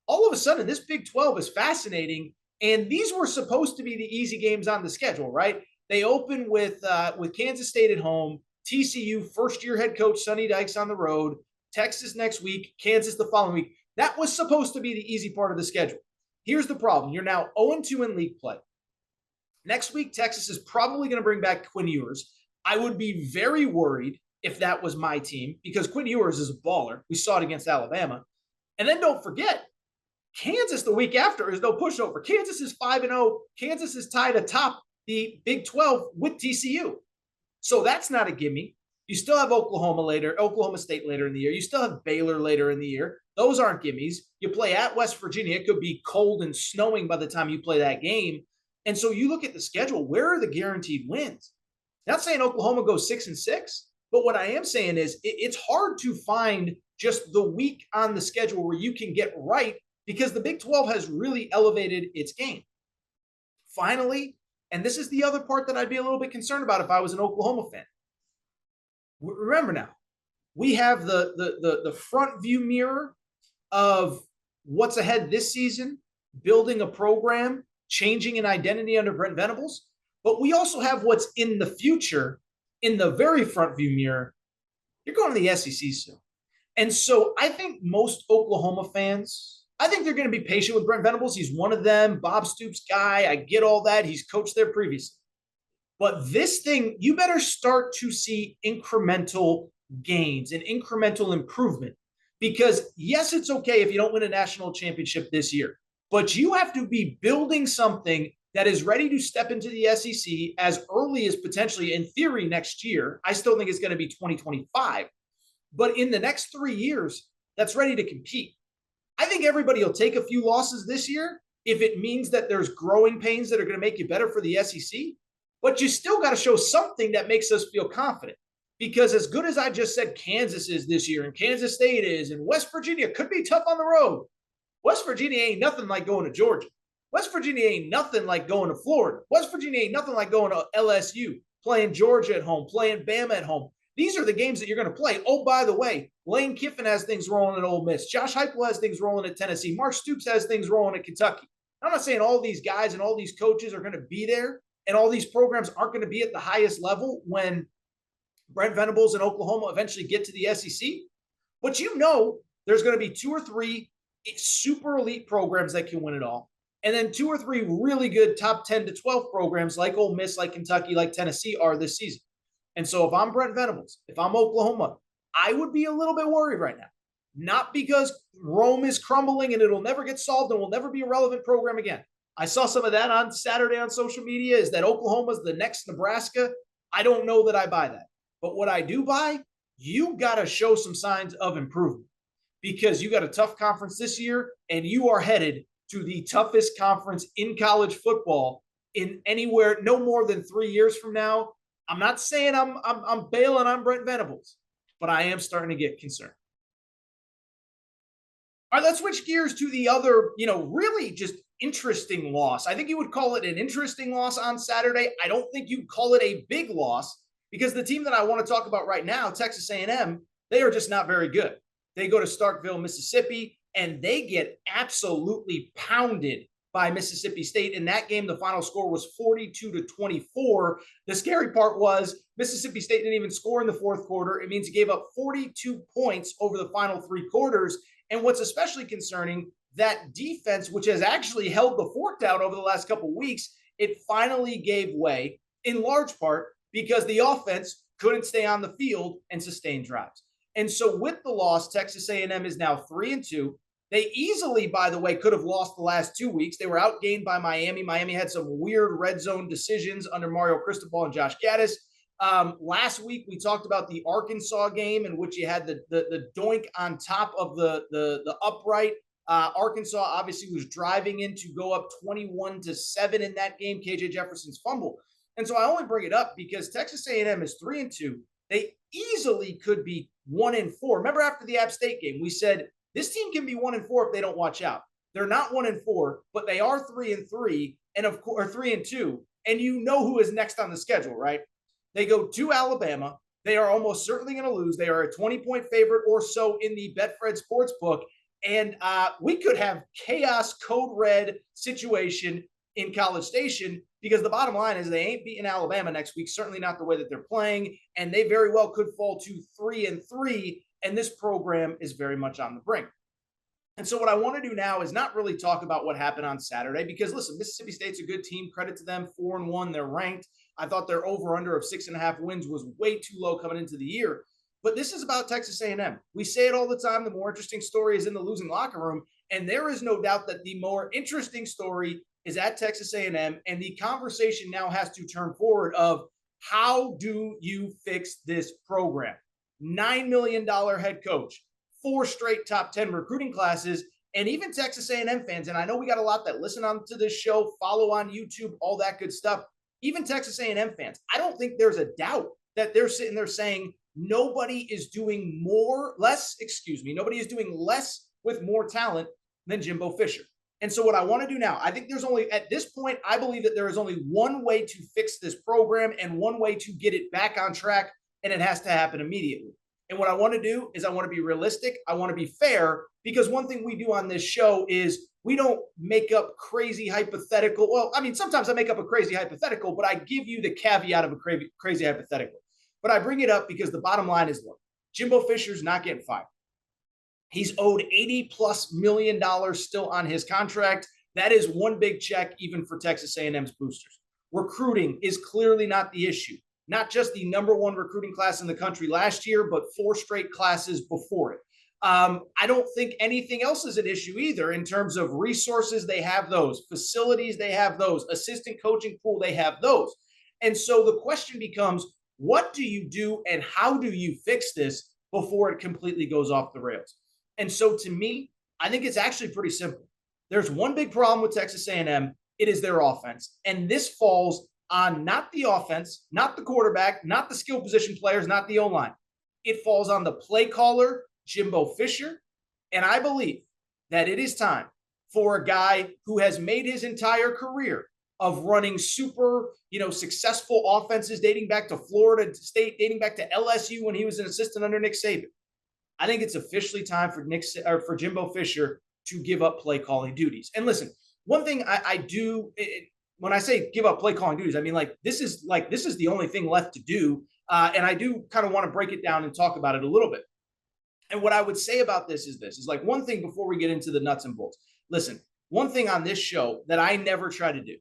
[SPEAKER 1] all of a sudden this Big 12 is fascinating. And these were supposed to be the easy games on the schedule, right? They open with Kansas State at home, TCU, first-year head coach Sonny Dykes on the road, Texas next week, Kansas the following week. That was supposed to be the easy part of the schedule. Here's the problem. You're now 0-2 in league play. Next week, Texas is probably going to bring back Quinn Ewers. I would be very worried if that was my team, because Quinn Ewers is a baller. We saw it against Alabama. And then don't forget, Kansas the week after is no pushover. Kansas is 5-0. Kansas is tied atop the Big 12 with TCU. So that's not a gimme. You still have Oklahoma State later in the year. You still have Baylor later in the year. Those aren't gimmies. You play at West Virginia. It could be cold and snowing by the time you play that game. And so you look at the schedule, where are the guaranteed wins? Not saying Oklahoma goes 6-6, but what I am saying is it's hard to find just the week on the schedule where you can get right, because the Big 12 has really elevated its game. Finally, and this is the other part that I'd be a little bit concerned about if I was an Oklahoma fan. Remember now, we have the front view mirror of what's ahead this season, building a program, changing an identity under Brent Venables. But we also have what's in the future in the very front view mirror. You're going to the SEC soon. And so I think most Oklahoma fans, I think they're going to be patient with Brent Venables. He's one of them, Bob Stoops guy. I get all that. He's coached there previously. But this thing, you better start to see incremental gains and incremental improvement. Because yes, it's okay if you don't win a national championship this year, but you have to be building something that is ready to step into the SEC as early as potentially, in theory, next year. I still think it's going to be 2025. But in the next 3 years, that's ready to compete. I think everybody will take a few losses this year if it means that there's growing pains that are going to make you better for the SEC. But you still got to show something that makes us feel confident. Because as good as I just said Kansas is this year, and Kansas State is, and West Virginia could be tough on the road, West Virginia ain't nothing like going to Georgia. West Virginia ain't nothing like going to Florida. West Virginia ain't nothing like going to LSU, playing Georgia at home, playing Bama at home. These are the games that you're going to play. Oh, by the way, Lane Kiffin has things rolling at Ole Miss. Josh Heupel has things rolling at Tennessee. Mark Stoops has things rolling at Kentucky. I'm not saying all these guys and all these coaches are going to be there, and all these programs aren't going to be at the highest level when Brent Venables and Oklahoma eventually get to the SEC. But there's going to be 2 or 3 super elite programs that can win it all. And then 2 or 3 really good top 10 to 12 programs like Ole Miss, like Kentucky, like Tennessee are this season. And so if I'm Brent Venables, if I'm Oklahoma, I would be a little bit worried right now. not because Rome is crumbling and it'll never get solved and will never be a relevant program again. I saw some of that on Saturday on social media. Is that Oklahoma's the next Nebraska? I don't know that I buy that. But what I do buy, you got to show some signs of improvement because you got a tough conference this year and you are headed to the toughest conference in college football in anywhere no more than 3 years from now. I'm not saying I'm bailing on Brent Venables, but I am starting to get concerned. All right, let's switch gears to the other, really just interesting loss. I think you would call it an interesting loss on Saturday. I don't think you'd call it a big loss because the team that I want to talk about right now, Texas A&M, they are just not very good. They go to Starkville, Mississippi, and they get absolutely pounded by Mississippi State. In that game, the final score was 42-24. The scary part was Mississippi State didn't even score in the fourth quarter. It means it gave up 42 points over the final 3 quarters. And what's especially concerning, that defense, which has actually held the fort down over the last couple of weeks, it finally gave way in large part because the offense couldn't stay on the field and sustain drives. And so with the loss, Texas A&M is now 3-2. They easily, by the way, could have lost the last 2 weeks. They were outgained by Miami. Miami had some weird red zone decisions under Mario Cristobal and Josh Gaddis. Last week, we talked about the Arkansas game in which you had the doink on top of the upright. Arkansas obviously was driving in to go up 21-7 in that game, KJ Jefferson's fumble. And so I only bring it up because Texas A&M is 3-2. They easily could be 1-4. Remember after the App State game, we said this team can be 1-4 if they don't watch out. They're not 1-4, but they are 3-3 and of course 3-2. And you know who is next on the schedule, right? They go to Alabama. They are almost certainly going to lose. They are a 20-point favorite or so in the Betfred Sportsbook. And we could have chaos code red situation in College Station because the bottom line is they ain't beating Alabama next week, certainly not the way that they're playing. And they very well could fall to 3-3. And this program is very much on the brink. And so what I want to do now is not really talk about what happened on Saturday because, listen, Mississippi State's a good team. Credit to them, 4-1. They're ranked. I thought their over-under of 6.5 wins was way too low coming into the year. But this is about Texas A&M. We say it all the time. The more interesting story is in the losing locker room. And there is no doubt that the more interesting story is at Texas A&M. And the conversation now has to turn forward of how do you fix this program? $9 million head coach, 4 straight top 10 recruiting classes, and even Texas A&M fans. And I know we got a lot that listen on to this show, follow on YouTube, all that good stuff. Even Texas A&M fans, I don't think there's a doubt that they're sitting there saying nobody is doing nobody is doing less with more talent than Jimbo Fisher. And so what I want to do now, I think there's only, at this point, I believe that there is only one way to fix this program and one way to get it back on track, and it has to happen immediately. And what I want to do is I want to be realistic. I want to be fair, because one thing we do on this show is we don't make up crazy hypothetical. Well, I mean, sometimes I make up a crazy hypothetical, but I give you the caveat of a crazy hypothetical. But I bring it up because the bottom line is, look, Jimbo Fisher's not getting fired. He's owed $80+ million still on his contract. That is one big check even for Texas A&M's boosters. Recruiting is clearly not the issue. Not just the #1 recruiting class in the country last year, but 4 straight classes before it. I don't think anything else is an issue either in terms of resources. They have those. Facilities, they have those. Assistant coaching pool, they have those. And so the question becomes, what do you do and how do you fix this before it completely goes off the rails? And so to me, I think it's actually pretty simple. There's one big problem with Texas A&M. It is their offense. And this falls on not the offense, not the quarterback, not the skill position players, not the O-line. It falls on the play caller, Jimbo Fisher. And I believe that it is time for a guy who has made his entire career of running super, successful offenses dating back to Florida State, dating back to LSU when he was an assistant under Nick Saban. I think it's officially time for Jimbo Fisher to give up play calling duties. And listen, one thing I do when I say give up play calling duties, I mean this is the only thing left to do. And I do kind of want to break it down and talk about it a little bit. And what I would say about this is like one thing before we get into the nuts and bolts. Listen, one thing on this show that I never try to do.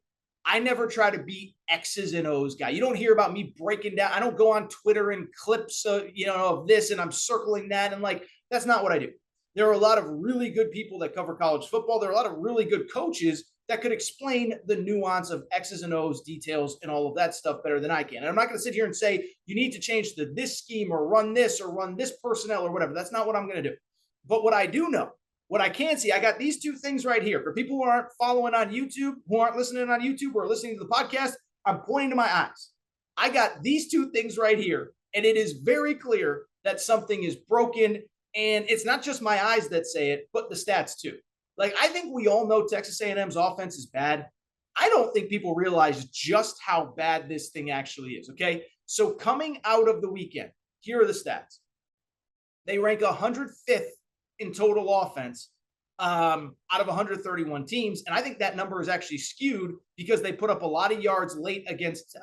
[SPEAKER 1] I never try to be X's and O's guy. You don't hear about me breaking down. I don't go on Twitter and clips, of this, and I'm circling that. And that's not what I do. There are a lot of really good people that cover college football. There are a lot of really good coaches that could explain the nuance of X's and O's, details, and all of that stuff better than I can. And I'm not going to sit here and say you need to change this scheme or run this personnel or whatever. That's not what I'm going to do. But what I do know, what I can see, I got these two things right here. For people who aren't following on YouTube, who aren't listening on YouTube or listening to the podcast, I'm pointing to my eyes. I got these two things right here, and it is very clear that something is broken. And it's not just my eyes that say it, but the stats too. Like, I think we all know Texas A&M's offense is bad. I don't think people realize just how bad this thing actually is, okay? So coming out of the weekend, here are the stats. They rank 105th in total offense out of 131 teams. And I think that number is actually skewed because they put up a lot of yards late against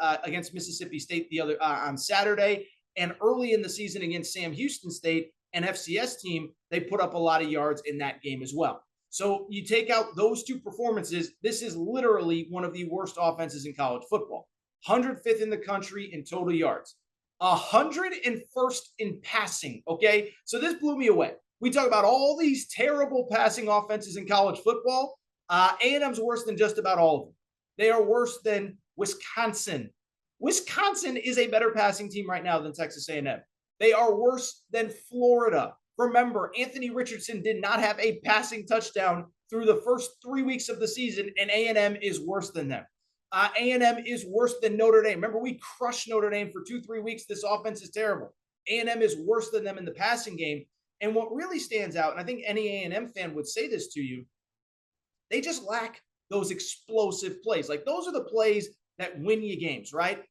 [SPEAKER 1] Mississippi State on Saturday, and early in the season against Sam Houston State, an FCS team, they put up a lot of yards in that game as well. So you take out those two performances, this is literally one of the worst offenses in college football. 105th in the country in total yards, 101st in passing, okay? So this blew me away. We talk about all these terrible passing offenses in college football. A&M's worse than just about all of them. They are worse than Wisconsin. Wisconsin is a better passing team right now than Texas A&M. They are worse than Florida. Remember, Anthony Richardson did not have a passing touchdown through the first 3 weeks of the season, and A&M is worse than them. A&M is worse than Notre Dame. Remember, we crushed Notre Dame for 2-3 weeks. This offense is terrible. A&M is worse than them in the passing game. And what really stands out, and I think any A&M fan would say this to you, they just lack those explosive plays. Like, those are the plays that win you games, right?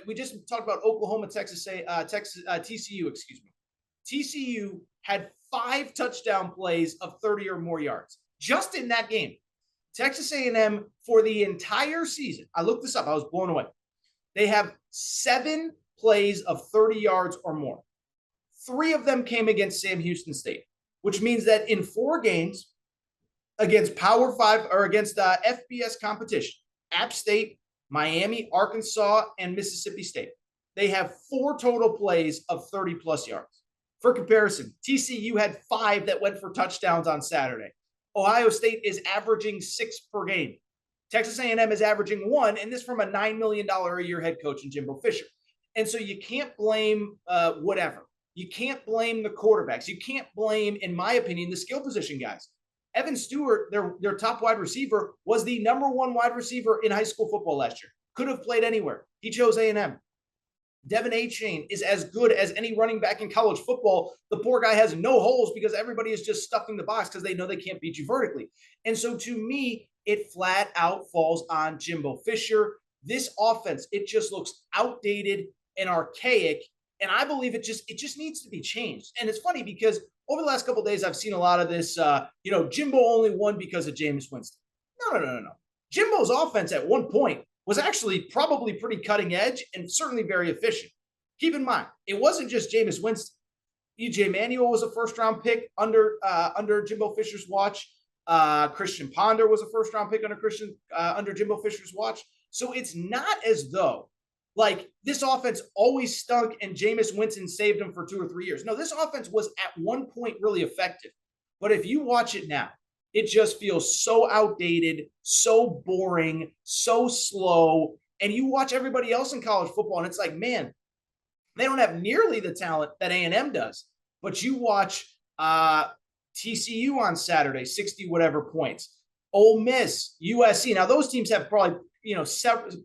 [SPEAKER 1] We just talked about Oklahoma, TCU, excuse me. TCU had 5 touchdown plays of 30 or more yards just in that game. Texas A&M, for the entire season, I looked this up, I was blown away. They have 7 plays of 30 yards or more. 3 of them came against Sam Houston State, which means that in 4 games against Power 5 or against FBS competition, App State, Miami, Arkansas, and Mississippi State, they have 4 total plays of 30-plus yards. For comparison, TCU had 5 that went for touchdowns on Saturday. Ohio State is averaging 6 per game. Texas A&M is averaging 1, and this from a $9 million a year head coach in Jimbo Fisher. And so you can't blame whatever. You can't blame the quarterbacks. You can't blame, in my opinion, the skill position guys. Evan Stewart, their top wide receiver, was the #1 wide receiver in high school football last year. Could have played anywhere. He chose A&M. Devin Achane is as good as any running back in college football. The poor guy has no holes because everybody is just stuffing the box because they know they can't beat you vertically. And so to me, it flat out falls on Jimbo Fisher. This offense, it just looks outdated and archaic. And I believe it just needs to be changed. And it's funny because over the last couple of days, I've seen a lot of this, Jimbo only won because of Jameis Winston. No. Jimbo's offense at one point was actually probably pretty cutting edge and certainly very efficient. Keep in mind, it wasn't just Jameis Winston. E.J. Manuel was a first-round pick under Jimbo Fisher's watch. Christian Ponder was a first-round pick under Jimbo Fisher's watch. So it's not as though, like, this offense always stunk and Jameis Winston saved them for 2 or 3 years. No, this offense was at one point really effective. But if you watch it now, it just feels so outdated, so boring, so slow. And you watch everybody else in college football, and it's like, man, they don't have nearly the talent that A&M does. But you watch TCU on Saturday, 60 whatever points. Ole Miss, USC. Now, those teams have probably,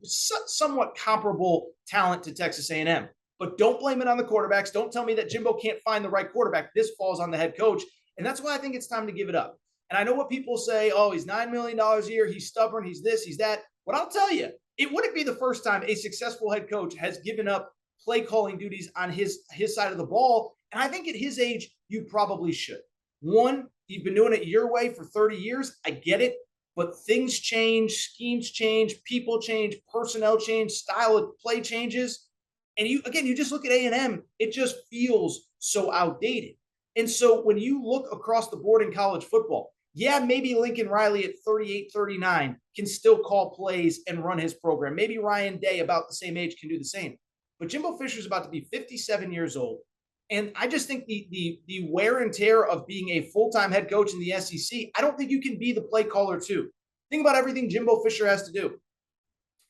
[SPEAKER 1] somewhat comparable talent to Texas A&M. But don't blame it on the quarterbacks. Don't tell me that Jimbo can't find the right quarterback. This falls on the head coach. And that's why I think it's time to give it up. And I know what people say, oh, he's $9 million a year, he's stubborn, he's this, he's that. But I'll tell you, it wouldn't be the first time a successful head coach has given up play calling duties on his side of the ball. And I think at his age, you probably should. One, you've been doing it your way for 30 years. I get it. But things change, schemes change, people change, personnel change, style of play changes. And you just look at A&M, it just feels so outdated. And so when you look across the board in college football, yeah, maybe Lincoln Riley at 38, 39 can still call plays and run his program. Maybe Ryan Day, about the same age, can do the same. But Jimbo Fisher's about to be 57 years old. And I just think the wear and tear of being a full-time head coach in the SEC, I don't think you can be the play caller too. Think about everything Jimbo Fisher has to do.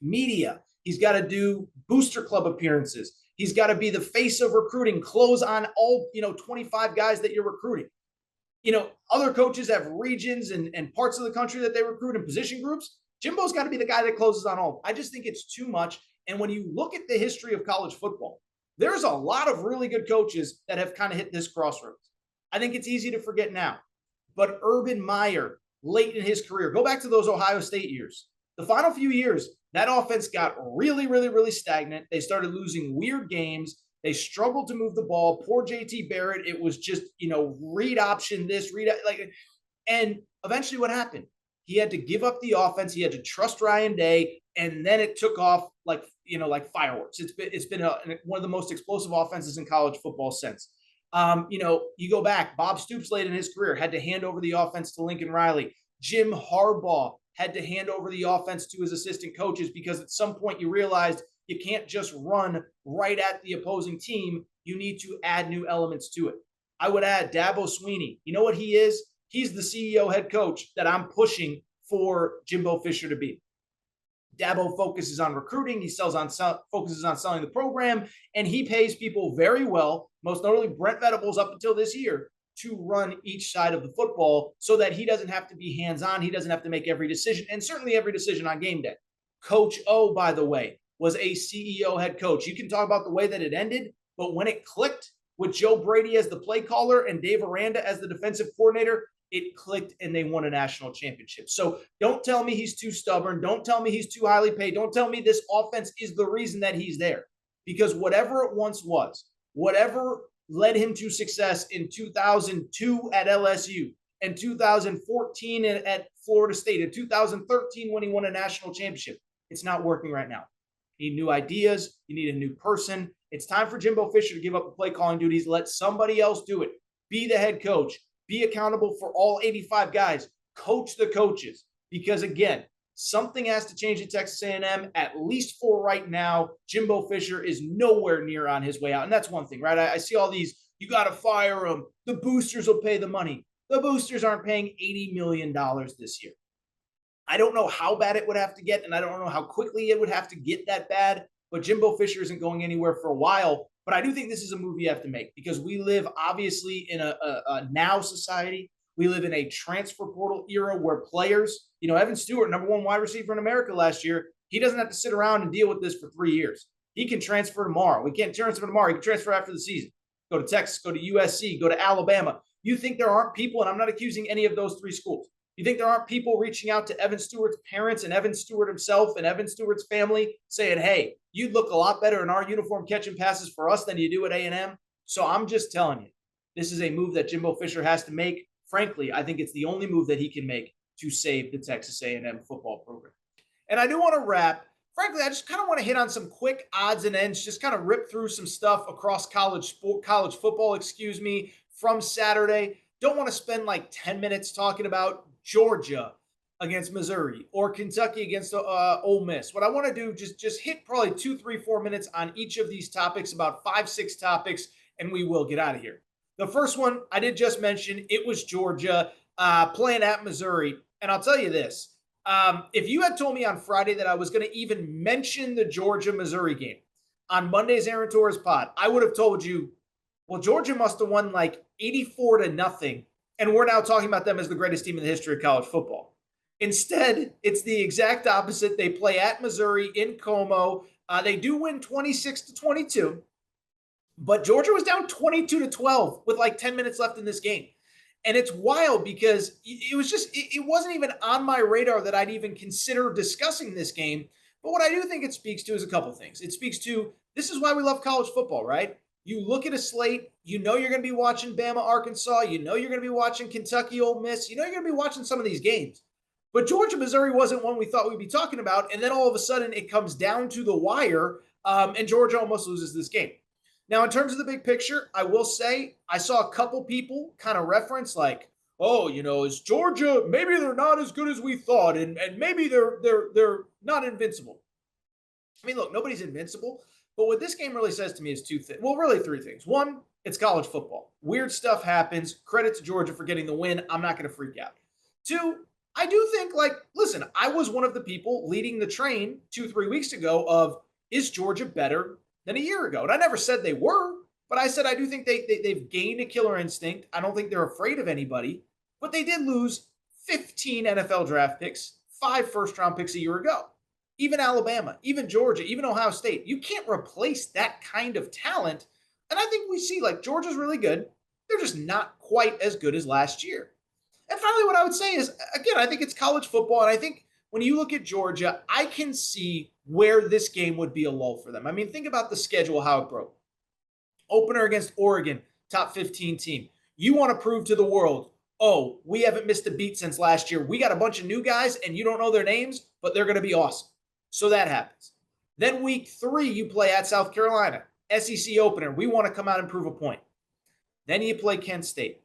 [SPEAKER 1] Media. He's got to do booster club appearances. He's got to be the face of recruiting, close on all, 25 guys that you're recruiting. Other coaches have regions and parts of the country that they recruit in position groups. Jimbo's got to be the guy that closes on all. I just think it's too much. And when you look at the history of college football, there's a lot of really good coaches that have kind of hit this crossroads. I think it's easy to forget now. But Urban Meyer, late in his career, go back to those Ohio State years. The final few years, that offense got really, really, really stagnant. They started losing weird games. They struggled to move the ball. Poor JT Barrett. It was just, read option this, and eventually what happened? He had to give up the offense. He had to trust Ryan Day, and then it took off like fireworks. It's been one of the most explosive offenses in college football since. You go back, Bob Stoops late in his career had to hand over the offense to Lincoln Riley. Jim Harbaugh had to hand over the offense to his assistant coaches because at some point you realized you can't just run right at the opposing team. You need to add new elements to it. I would add Dabo Swinney. You know what he is? He's the CEO head coach that I'm pushing for Jimbo Fisher to be. Dabo focuses on recruiting. He focuses on selling the program, and he pays people very well, most notably Brent Venables up until this year, to run each side of the football so that he doesn't have to be hands-on. He doesn't have to make every decision, and certainly every decision on game day. Coach O, by the way, was a CEO head coach. You can talk about the way that it ended, but when it clicked with Joe Brady as the play caller and Dave Aranda as the defensive coordinator, it clicked and they won a national championship. So don't tell me he's too stubborn. Don't tell me he's too highly paid. Don't tell me this offense is the reason that he's there. Because whatever it once was, whatever led him to success in 2002 at LSU, and 2014 at Florida State, in 2013 when he won a national championship, it's not working right now. You need new ideas. You need a new person. It's time for Jimbo Fisher to give up the play calling duties. Let somebody else do it. Be the head coach. Be accountable for all 85 guys. Coach the coaches. Because, again, something has to change at Texas A&M, at least for right now. Jimbo Fisher is nowhere near on his way out. And that's one thing, right? I see all these, you got to fire him. The boosters will pay the money. The boosters aren't paying $80 million this year. I don't know how bad it would have to get, and I don't know how quickly it would have to get that bad, but Jimbo Fisher isn't going anywhere for a while. But I do think this is a move you have to make because we live, obviously, in a now society. We live in a transfer portal era where players, Evan Stewart, number one wide receiver in America last year, he doesn't have to sit around and deal with this for 3 years. He can transfer tomorrow. We can't transfer tomorrow. He can transfer after the season. Go to Texas, go to USC, go to Alabama. You think there aren't people, and I'm not accusing any of those three schools. You think there aren't people reaching out to Evan Stewart's parents and Evan Stewart himself and Evan Stewart's family saying, hey, you'd look a lot better in our uniform catching passes for us than you do at A&M? So I'm just telling you, this is a move that Jimbo Fisher has to make. Frankly, I think it's the only move that he can make to save the Texas A&M football program. And I do want to wrap. Frankly, I just kind of want to hit on some quick odds and ends, just kind of rip through some stuff across college football, from Saturday. Don't want to spend like 10 minutes talking about Georgia against Missouri or Kentucky against Ole Miss. What I want to do, just hit probably 2, 3, 4 minutes on each of these topics, about 5, 6 topics, and we will get out of here. The first one I did just mention, it was Georgia playing at Missouri. And I'll tell you this, if you had told me on Friday that I was going to even mention the Georgia-Missouri game on Monday's Aaron Torres pod, I would have told you, well, Georgia must have won like 84-0, and we're now talking about them as the greatest team in the history of college football. Instead, it's the exact opposite. They play at Missouri in Como. They do win 26-22, but Georgia was down 22-12 with like 10 minutes left in this game. And it's wild because it wasn't even on my radar that I'd even consider discussing this game. But what I do think it speaks to is a couple things. It speaks to, this is why we love college football, right? You look at a slate, you're going to be watching Bama, Arkansas, you're going to be watching Kentucky-Ole Miss, you're going to be watching some of these games. But Georgia, Missouri wasn't one we thought we'd be talking about, and then all of a sudden it comes down to the wire, and Georgia almost loses this game. Now, in terms of the big picture, I will say I saw a couple people kind of reference like, oh, is Georgia, maybe they're not as good as we thought, and maybe they're not invincible. I mean, look, nobody's invincible. But what this game really says to me is 2 things. Well, really 3 things. One, It's college football. Weird stuff happens. Credit to Georgia for getting the win. I'm not going to freak out. 2, I do think, listen, I was one of the people leading the train 2-3 weeks ago of, is Georgia better than a year ago? And I never said they were, but I said I do think they've gained a killer instinct. I don't think they're afraid of anybody, but they did lose 15 NFL draft picks, 5 first-round picks a year ago. Even Alabama, even Georgia, even Ohio State. You can't replace that kind of talent. And I think we see, Georgia's really good. They're just not quite as good as last year. And finally, what I would say is, again, I think it's college football. And I think when you look at Georgia, I can see where this game would be a lull for them. I mean, think about the schedule, how it broke. Opener against Oregon, top 15 team. You want to prove to the world, oh, we haven't missed a beat since last year. We got a bunch of new guys, and you don't know their names, but they're going to be awesome. So that happens. Then week 3, you play at South Carolina. SEC opener. We want to come out and prove a point. Then you play Kent State.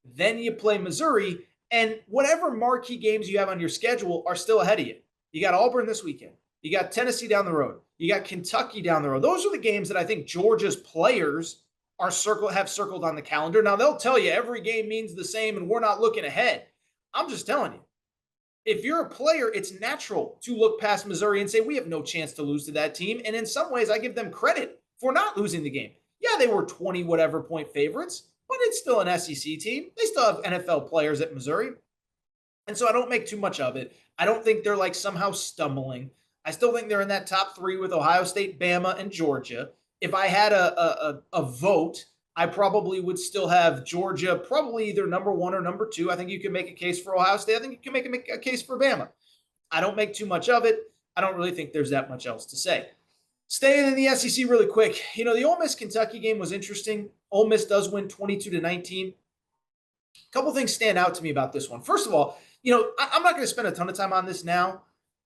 [SPEAKER 1] Then you play Missouri. And whatever marquee games you have on your schedule are still ahead of you. You got Auburn this weekend. You got Tennessee down the road. You got Kentucky down the road. Those are the games that I think Georgia's players have circled on the calendar. Now, they'll tell you every game means the same and we're not looking ahead. I'm just telling you. If you're a player, it's natural to look past Missouri and say, we have no chance to lose to that team. And in some ways, I give them credit for not losing the game. Yeah, they were 20-whatever point favorites, but it's still an SEC team. They still have NFL players at Missouri. And so I don't make too much of it. I don't think they're somehow stumbling. I still think they're in that top 3 with Ohio State, Bama, and Georgia. If I had a vote, I probably would still have Georgia probably either number 1 or number 2. I think you can make a case for Ohio State. I think you can make a case for Bama. I don't make too much of it. I don't really think there's that much else to say. Staying in the SEC really quick, the Ole Miss-Kentucky game was interesting. Ole Miss does win 22-19. A couple things stand out to me about this one. First of all, I'm not going to spend a ton of time on this now,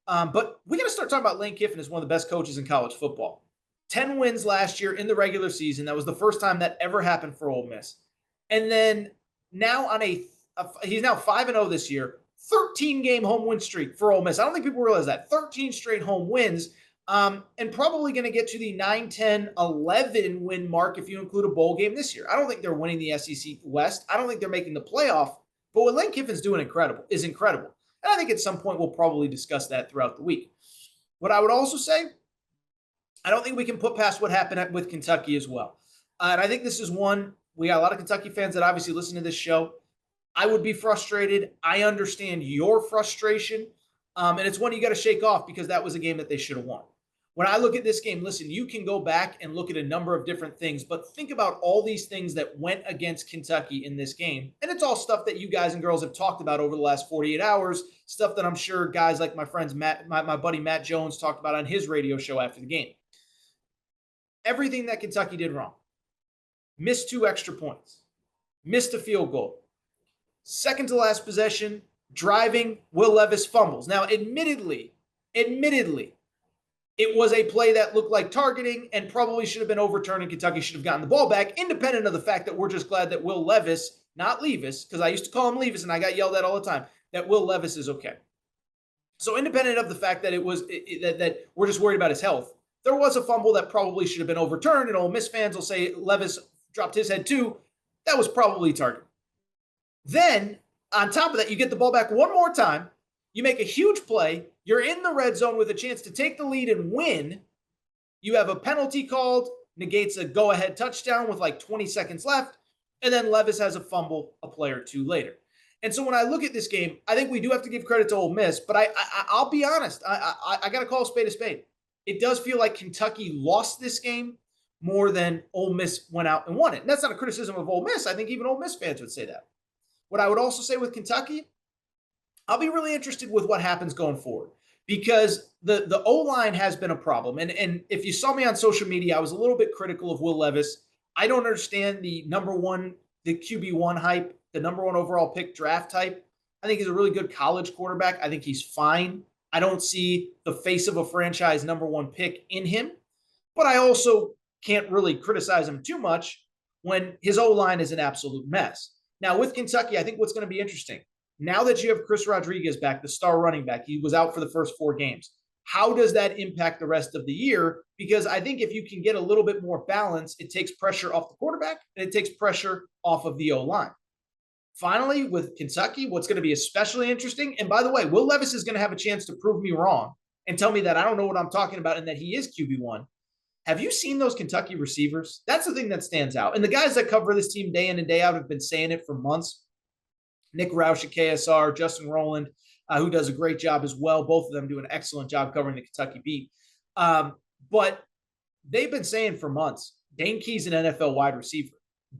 [SPEAKER 1] but we got to start talking about Lane Kiffin as one of the best coaches in college football. 10 wins last year in the regular season. That was the first time that ever happened for Ole Miss. And then now he's now 5-0 this year, 13-game home win streak for Ole Miss. I don't think people realize that. 13 straight home wins. And probably going to get to the 9, 10, 11 win mark if you include a bowl game this year. I don't think they're winning the SEC West. I don't think they're making the playoff. But what Lane Kiffin's doing is incredible. And I think at some point we'll probably discuss that throughout the week. What I would also say, I don't think we can put past what happened with Kentucky as well. And I think this is one, we got a lot of Kentucky fans that obviously listen to this show. I would be frustrated. I understand your frustration. And it's one you got to shake off because that was a game that they should have won. When I look at this game, listen, you can go back and look at a number of different things, but think about all these things that went against Kentucky in this game. And it's all stuff that you guys and girls have talked about over the last 48 hours, stuff that I'm sure guys like my friends, my buddy Matt Jones talked about on his radio show after the game. Everything that Kentucky did wrong. Missed 2 extra points. Missed a field goal. Second to last possession, driving, Will Levis fumbles. Now, admittedly, it was a play that looked like targeting and probably should have been overturned and Kentucky should have gotten the ball back, independent of the fact that we're just glad that Will Levis, not Levis, because I used to call him Levis and I got yelled at all the time, that Will Levis is okay. So independent of the fact that that we're just worried about his health, there was a fumble that probably should have been overturned, and Ole Miss fans will say Levis dropped his head too. That was probably targeted. Then, on top of that, you get the ball back one more time. You make a huge play. You're in the red zone with a chance to take the lead and win. You have a penalty called, negates a go-ahead touchdown with 20 seconds left, and then Levis has a fumble a play or 2 later. And so when I look at this game, I think we do have to give credit to Ole Miss, but I'll be honest. I got to call a spade a spade. It does feel like Kentucky lost this game more than Ole Miss went out and won it. And that's not a criticism of Ole Miss. I think even Ole Miss fans would say that. What I would also say with Kentucky, I'll be really interested with what happens going forward because the O-line has been a problem. And if you saw me on social media, I was a little bit critical of Will Levis. I don't understand the QB1 hype, the number 1 overall pick draft hype. I think he's a really good college quarterback. I think he's fine. I don't see the face of a franchise number 1 pick in him, but I also can't really criticize him too much when his O-line is an absolute mess. Now with Kentucky, I think what's going to be interesting, now that you have Chris Rodriguez back, the star running back, he was out for the first 4 games. How does that impact the rest of the year? Because I think if you can get a little bit more balance, it takes pressure off the quarterback and it takes pressure off of the O-line. Finally, with Kentucky, what's going to be especially interesting, and by the way, Will Levis is going to have a chance to prove me wrong and tell me that I don't know what I'm talking about and that he is QB1. Have you seen those Kentucky receivers? That's the thing that stands out. And the guys that cover this team day in and day out have been saying it for months. Nick Roush at KSR, Justin Rowland, who does a great job as well. Both of them do an excellent job covering the Kentucky beat. But they've been saying for months, Dane Key's an NFL wide receiver.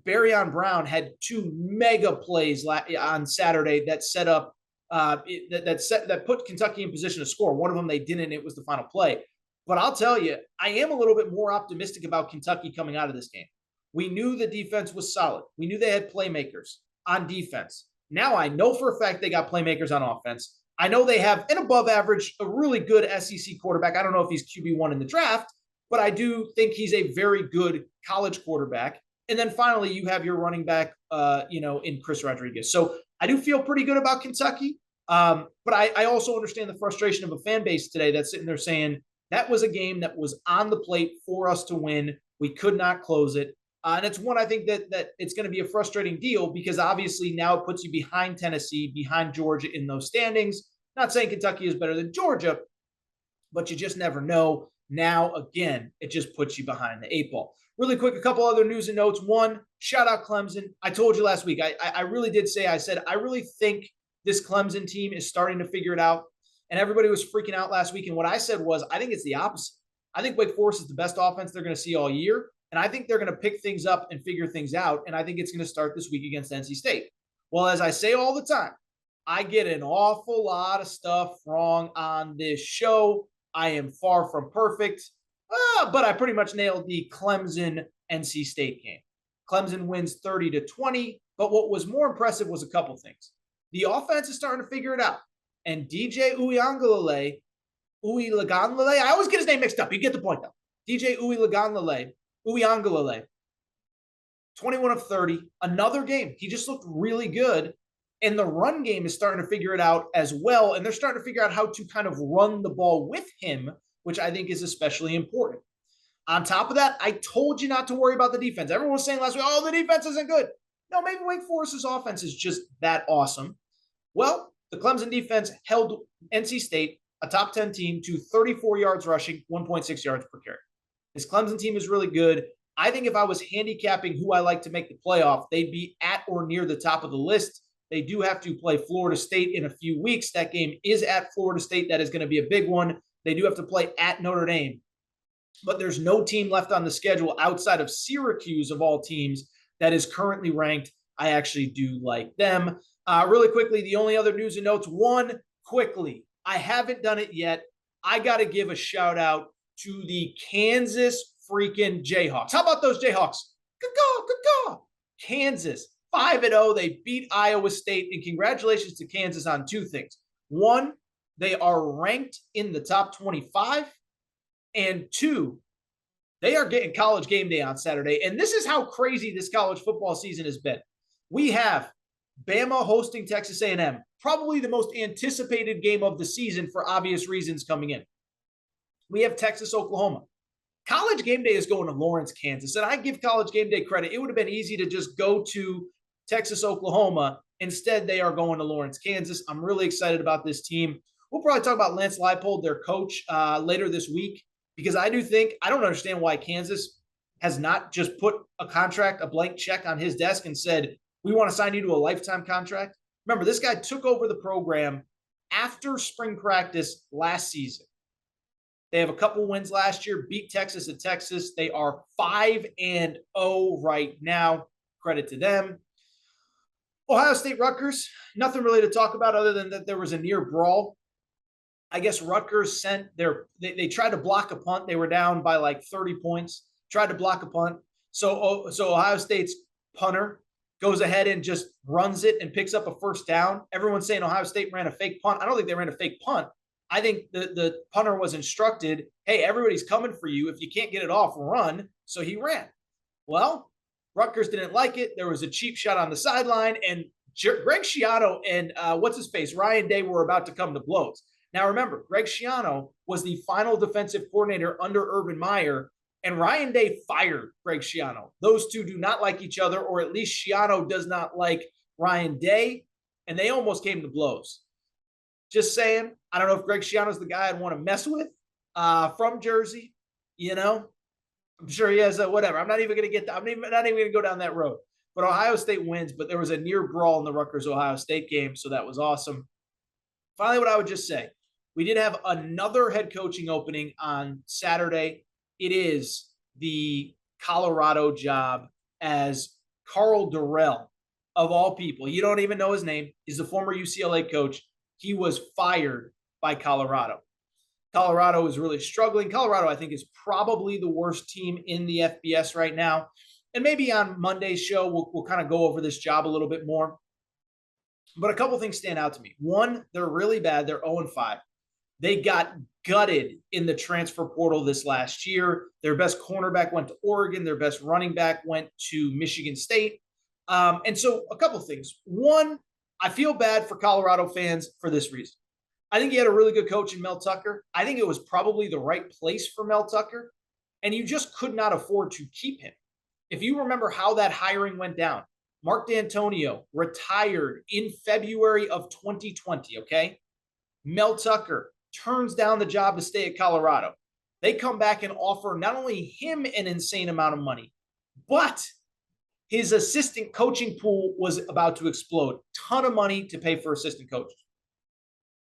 [SPEAKER 1] Barryon Brown had 2 mega plays on Saturday that set up that put Kentucky in position to score. One of them they didn't. It was the final play. But I'll tell you, I am a little bit more optimistic about Kentucky coming out of this game. We knew the defense was solid. We knew they had playmakers on defense. Now I know for a fact they got playmakers on offense. I know they have an above average, a really good SEC quarterback. I don't know if he's QB1 in the draft, but I do think he's a very good college quarterback. And then finally, you have your running back, in Chris Rodriguez. So I do feel pretty good about Kentucky. But I also understand the frustration of a fan base today that's sitting there saying that was a game that was on the plate for us to win. We could not close it. And it's one I think that it's going to be a frustrating deal because obviously now it puts you behind Tennessee, behind Georgia in those standings. Not saying Kentucky is better than Georgia, but you just never know. Now, again, it just puts you behind the 8 ball. Really quick, a couple other news and notes. One, shout out Clemson. I told you last week, I really did say, I said, I really think this Clemson team is starting to figure it out. And everybody was freaking out last week. And what I said was, I think it's the opposite. I think Wake Forest is the best offense they're going to see all year. And I think they're going to pick things up and figure things out. And I think it's going to start this week against NC State. Well, as I say all the time, I get an awful lot of stuff wrong on this show. I am far from perfect, but I pretty much nailed the Clemson-NC State game. Clemson wins 30-20, but what was more impressive was a couple things. The offense is starting to figure it out. And DJ Uiagalelei, I always get his name mixed up. You get the point, though. DJ Uiagalelei, 21 of 30, another game. He just looked really good. And the run game is starting to figure it out as well. And they're starting to figure out how to kind of run the ball with him, which I think is especially important. On top of that, I told you not to worry about the defense. Everyone was saying last week, oh, the defense isn't good. No, maybe Wake Forest's offense is just that awesome. Well, the Clemson defense held NC State, a top 10 team, to 34 yards rushing, 1.6 yards per carry. This Clemson team is really good. I think if I was handicapping who I like to make the playoff, they'd be at or near the top of the list. They do have to play Florida State in a few weeks. That game is at Florida State. That is going to be a big one. They do have to play at Notre Dame. But there's no team left on the schedule outside of Syracuse, of all teams, that is currently ranked. I actually do like them. Really quickly, the only other news and notes. One, quickly, I haven't done it yet. I got to give a shout out to the Kansas freaking Jayhawks. How about those Jayhawks? Good go. Kansas, 5-0. They beat Iowa State. And congratulations to Kansas on two things. One, they are ranked in the top 25. And two, they are getting College game day on Saturday. And this is how crazy this college football season has been. We have Bama hosting Texas A&M, probably the most anticipated game of the season for obvious reasons coming in. We have Texas, Oklahoma. College game day is going to Lawrence, Kansas. And I give College game day credit. It would have been easy to just go to Texas, Oklahoma. Instead, they are going to Lawrence, Kansas. I'm really excited about this team. We'll probably talk about Lance Leipold, their coach, later this week. Because I don't understand why Kansas has not just put a blank check on his desk and said, we want to sign you to a lifetime contract. Remember, this guy took over the program after spring practice last season. They have a couple wins last year, beat Texas at Texas. They are 5-0 right now. Credit to them. Ohio State Rutgers, nothing really to talk about other than that there was a near brawl. I guess Rutgers they tried to block a punt. They were down by like 30 points, tried to block a punt. So Ohio State's punter goes ahead and just runs it and picks up a first down. Everyone's saying Ohio State ran a fake punt. I don't think they ran a fake punt. I think the punter was instructed, hey, everybody's coming for you. If you can't get it off, run. So he ran. Well, Rutgers didn't like it. There was a cheap shot on the sideline, and Greg Schiano and Ryan Day were about to come to blows. Now, remember, Greg Schiano was the final defensive coordinator under Urban Meyer, and Ryan Day fired Greg Schiano. Those two do not like each other, or at least Schiano does not like Ryan Day, and they almost came to blows. Just saying, I don't know if Greg Schiano's the guy I'd want to mess with from Jersey. I'm sure he has whatever. I'm not even going to go down that road. But Ohio State wins, but there was a near brawl in the Rutgers-Ohio State game, so that was awesome. Finally, what I would just say, we did have another head coaching opening on Saturday. It is the Colorado job as Carl Durrell, of all people. You don't even know his name. He's the former UCLA coach. He was fired by Colorado. Colorado is really struggling. Colorado, I think, is probably the worst team in the FBS right now. And maybe on Monday's show, we'll kind of go over this job a little bit more. But a couple things stand out to me. One, they're really bad. They're 0-5. They got gutted in the transfer portal this last year. Their best cornerback went to Oregon. Their best running back went to Michigan State. And so a couple things. One, I feel bad for Colorado fans for this reason. I think he had a really good coach in Mel Tucker. I think it was probably the right place for Mel Tucker, and you just could not afford to keep him. If you remember how that hiring went down, Mark D'Antonio retired in February of 2020, okay? Mel Tucker turns down the job to stay at Colorado. They come back and offer not only him an insane amount of money, but his assistant coaching pool was about to explode. Ton of money to pay for assistant coaches.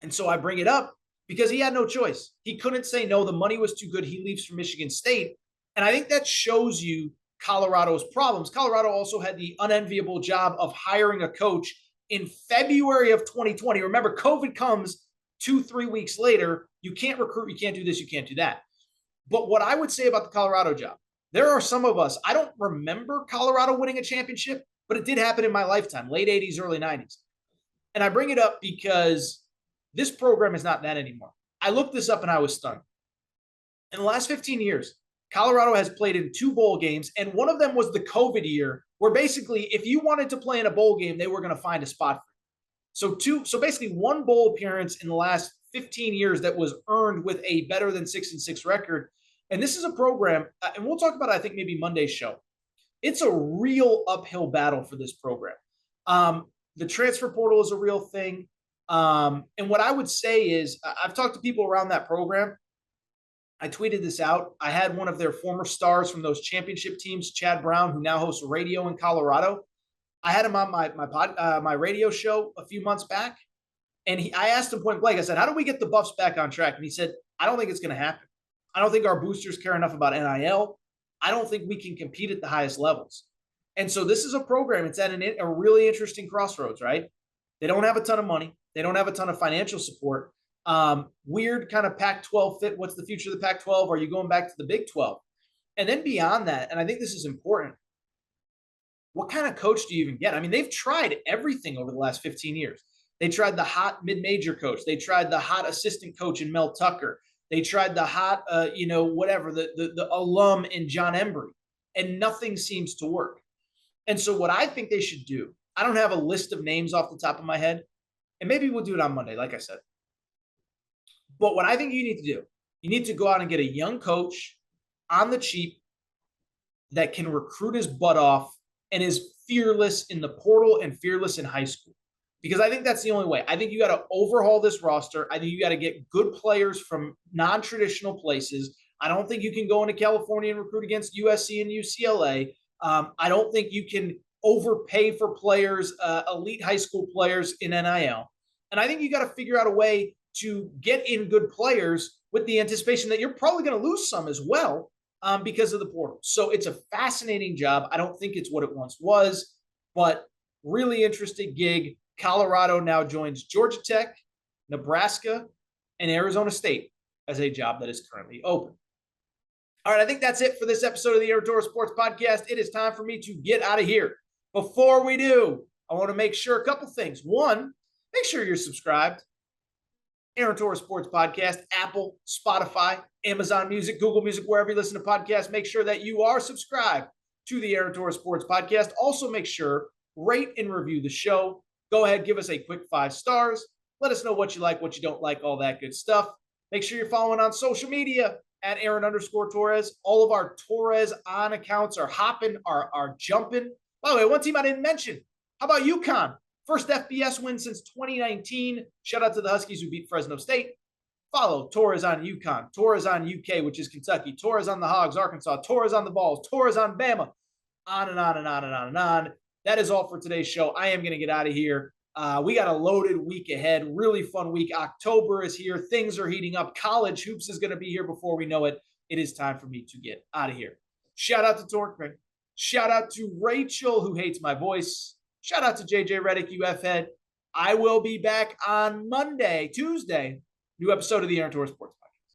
[SPEAKER 1] And so I bring it up because he had no choice. He couldn't say no. The money was too good. He leaves for Michigan State. And I think that shows you Colorado's problems. Colorado also had the unenviable job of hiring a coach in February of 2020. Remember, COVID comes 2-3 weeks later. You can't recruit. You can't do this. You can't do that. But what I would say about the Colorado job, there are some of us, I don't remember Colorado winning a championship, but it did happen in my lifetime, late 80s, early 90s. And I bring it up because this program is not that anymore. I looked this up and I was stunned. In the last 15 years, Colorado has played in 2 bowl games, and one of them was the COVID year, where basically if you wanted to play in a bowl game, they were going to find a spot for you. So basically 1 bowl appearance in the last 15 years that was earned with a better than 6-6 record. And this is a program, and we'll talk about it, I think, maybe Monday's show. It's a real uphill battle for this program. The transfer portal is a real thing. And what I would say is I've talked to people around that program. I tweeted this out. I had one of their former stars from those championship teams, Chad Brown, who now hosts radio in Colorado. I had him on my radio show a few months back. And I asked him point blank, I said, how do we get the Buffs back on track? And he said, I don't think it's going to happen. I don't think our boosters care enough about NIL. I don't think we can compete at the highest levels. And so this is a program. It's at a really interesting crossroads, right? They don't have a ton of money. They don't have a ton of financial support. Weird kind of Pac-12 fit. What's the future of the Pac-12? Are you going back to the Big 12? And then beyond that, and I think this is important, what kind of coach do you even get? I mean, they've tried everything over the last 15 years. They tried the hot mid-major coach. They tried the hot assistant coach in Mel Tucker. They tried the hot, the alum in John Embry, and nothing seems to work. And so what I think they should do, I don't have a list of names off the top of my head, and maybe we'll do it on Monday, like I said. But what I think you need to do, you need to go out and get a young coach on the cheap that can recruit his butt off and is fearless in the portal and fearless in high school. Because I think that's the only way. I think you got to overhaul this roster. I think you got to get good players from non-traditional places. I don't think you can go into California and recruit against USC and UCLA. I don't think you can overpay for players, elite high school players in NIL. And I think you got to figure out a way to get in good players with the anticipation that you're probably going to lose some as well because of the portal. So it's a fascinating job. I don't think it's what it once was, but really interesting gig. Colorado now joins Georgia Tech, Nebraska, and Arizona State as a job that is currently open. All right, I think that's it for this episode of the Aaron Torres Sports Podcast. It is time for me to get out of here. Before we do, I want to make sure a couple things. One, make sure you're subscribed. Aaron Torres Sports Podcast, Apple, Spotify, Amazon Music, Google Music, wherever you listen to podcasts. Make sure that you are subscribed to the Aaron Torres Sports Podcast. Also, make sure, rate and review the show. Go ahead, give us a quick 5 stars. Let us know what you like, what you don't like, all that good stuff. Make sure you're following on social media at Aaron_Torres. All of our Torres on accounts are hopping, are jumping. By the way, one team I didn't mention. How about UConn? First FBS win since 2019. Shout out to the Huskies who beat Fresno State. Follow Torres on UConn, Torres on UK, which is Kentucky, Torres on the Hogs, Arkansas, Torres on the Balls, Torres on Bama, on and on and on and on and on. That is all for today's show. I am going to get out of here. We got a loaded week ahead. Really fun week. October is here. Things are heating up. College hoops is going to be here before we know it. It is time for me to get out of here. Shout out to Torkman. Shout out to Rachel, who hates my voice. Shout out to JJ Reddick, UF head. I will be back on Tuesday. New episode of the Aaron Torres Sports Podcast.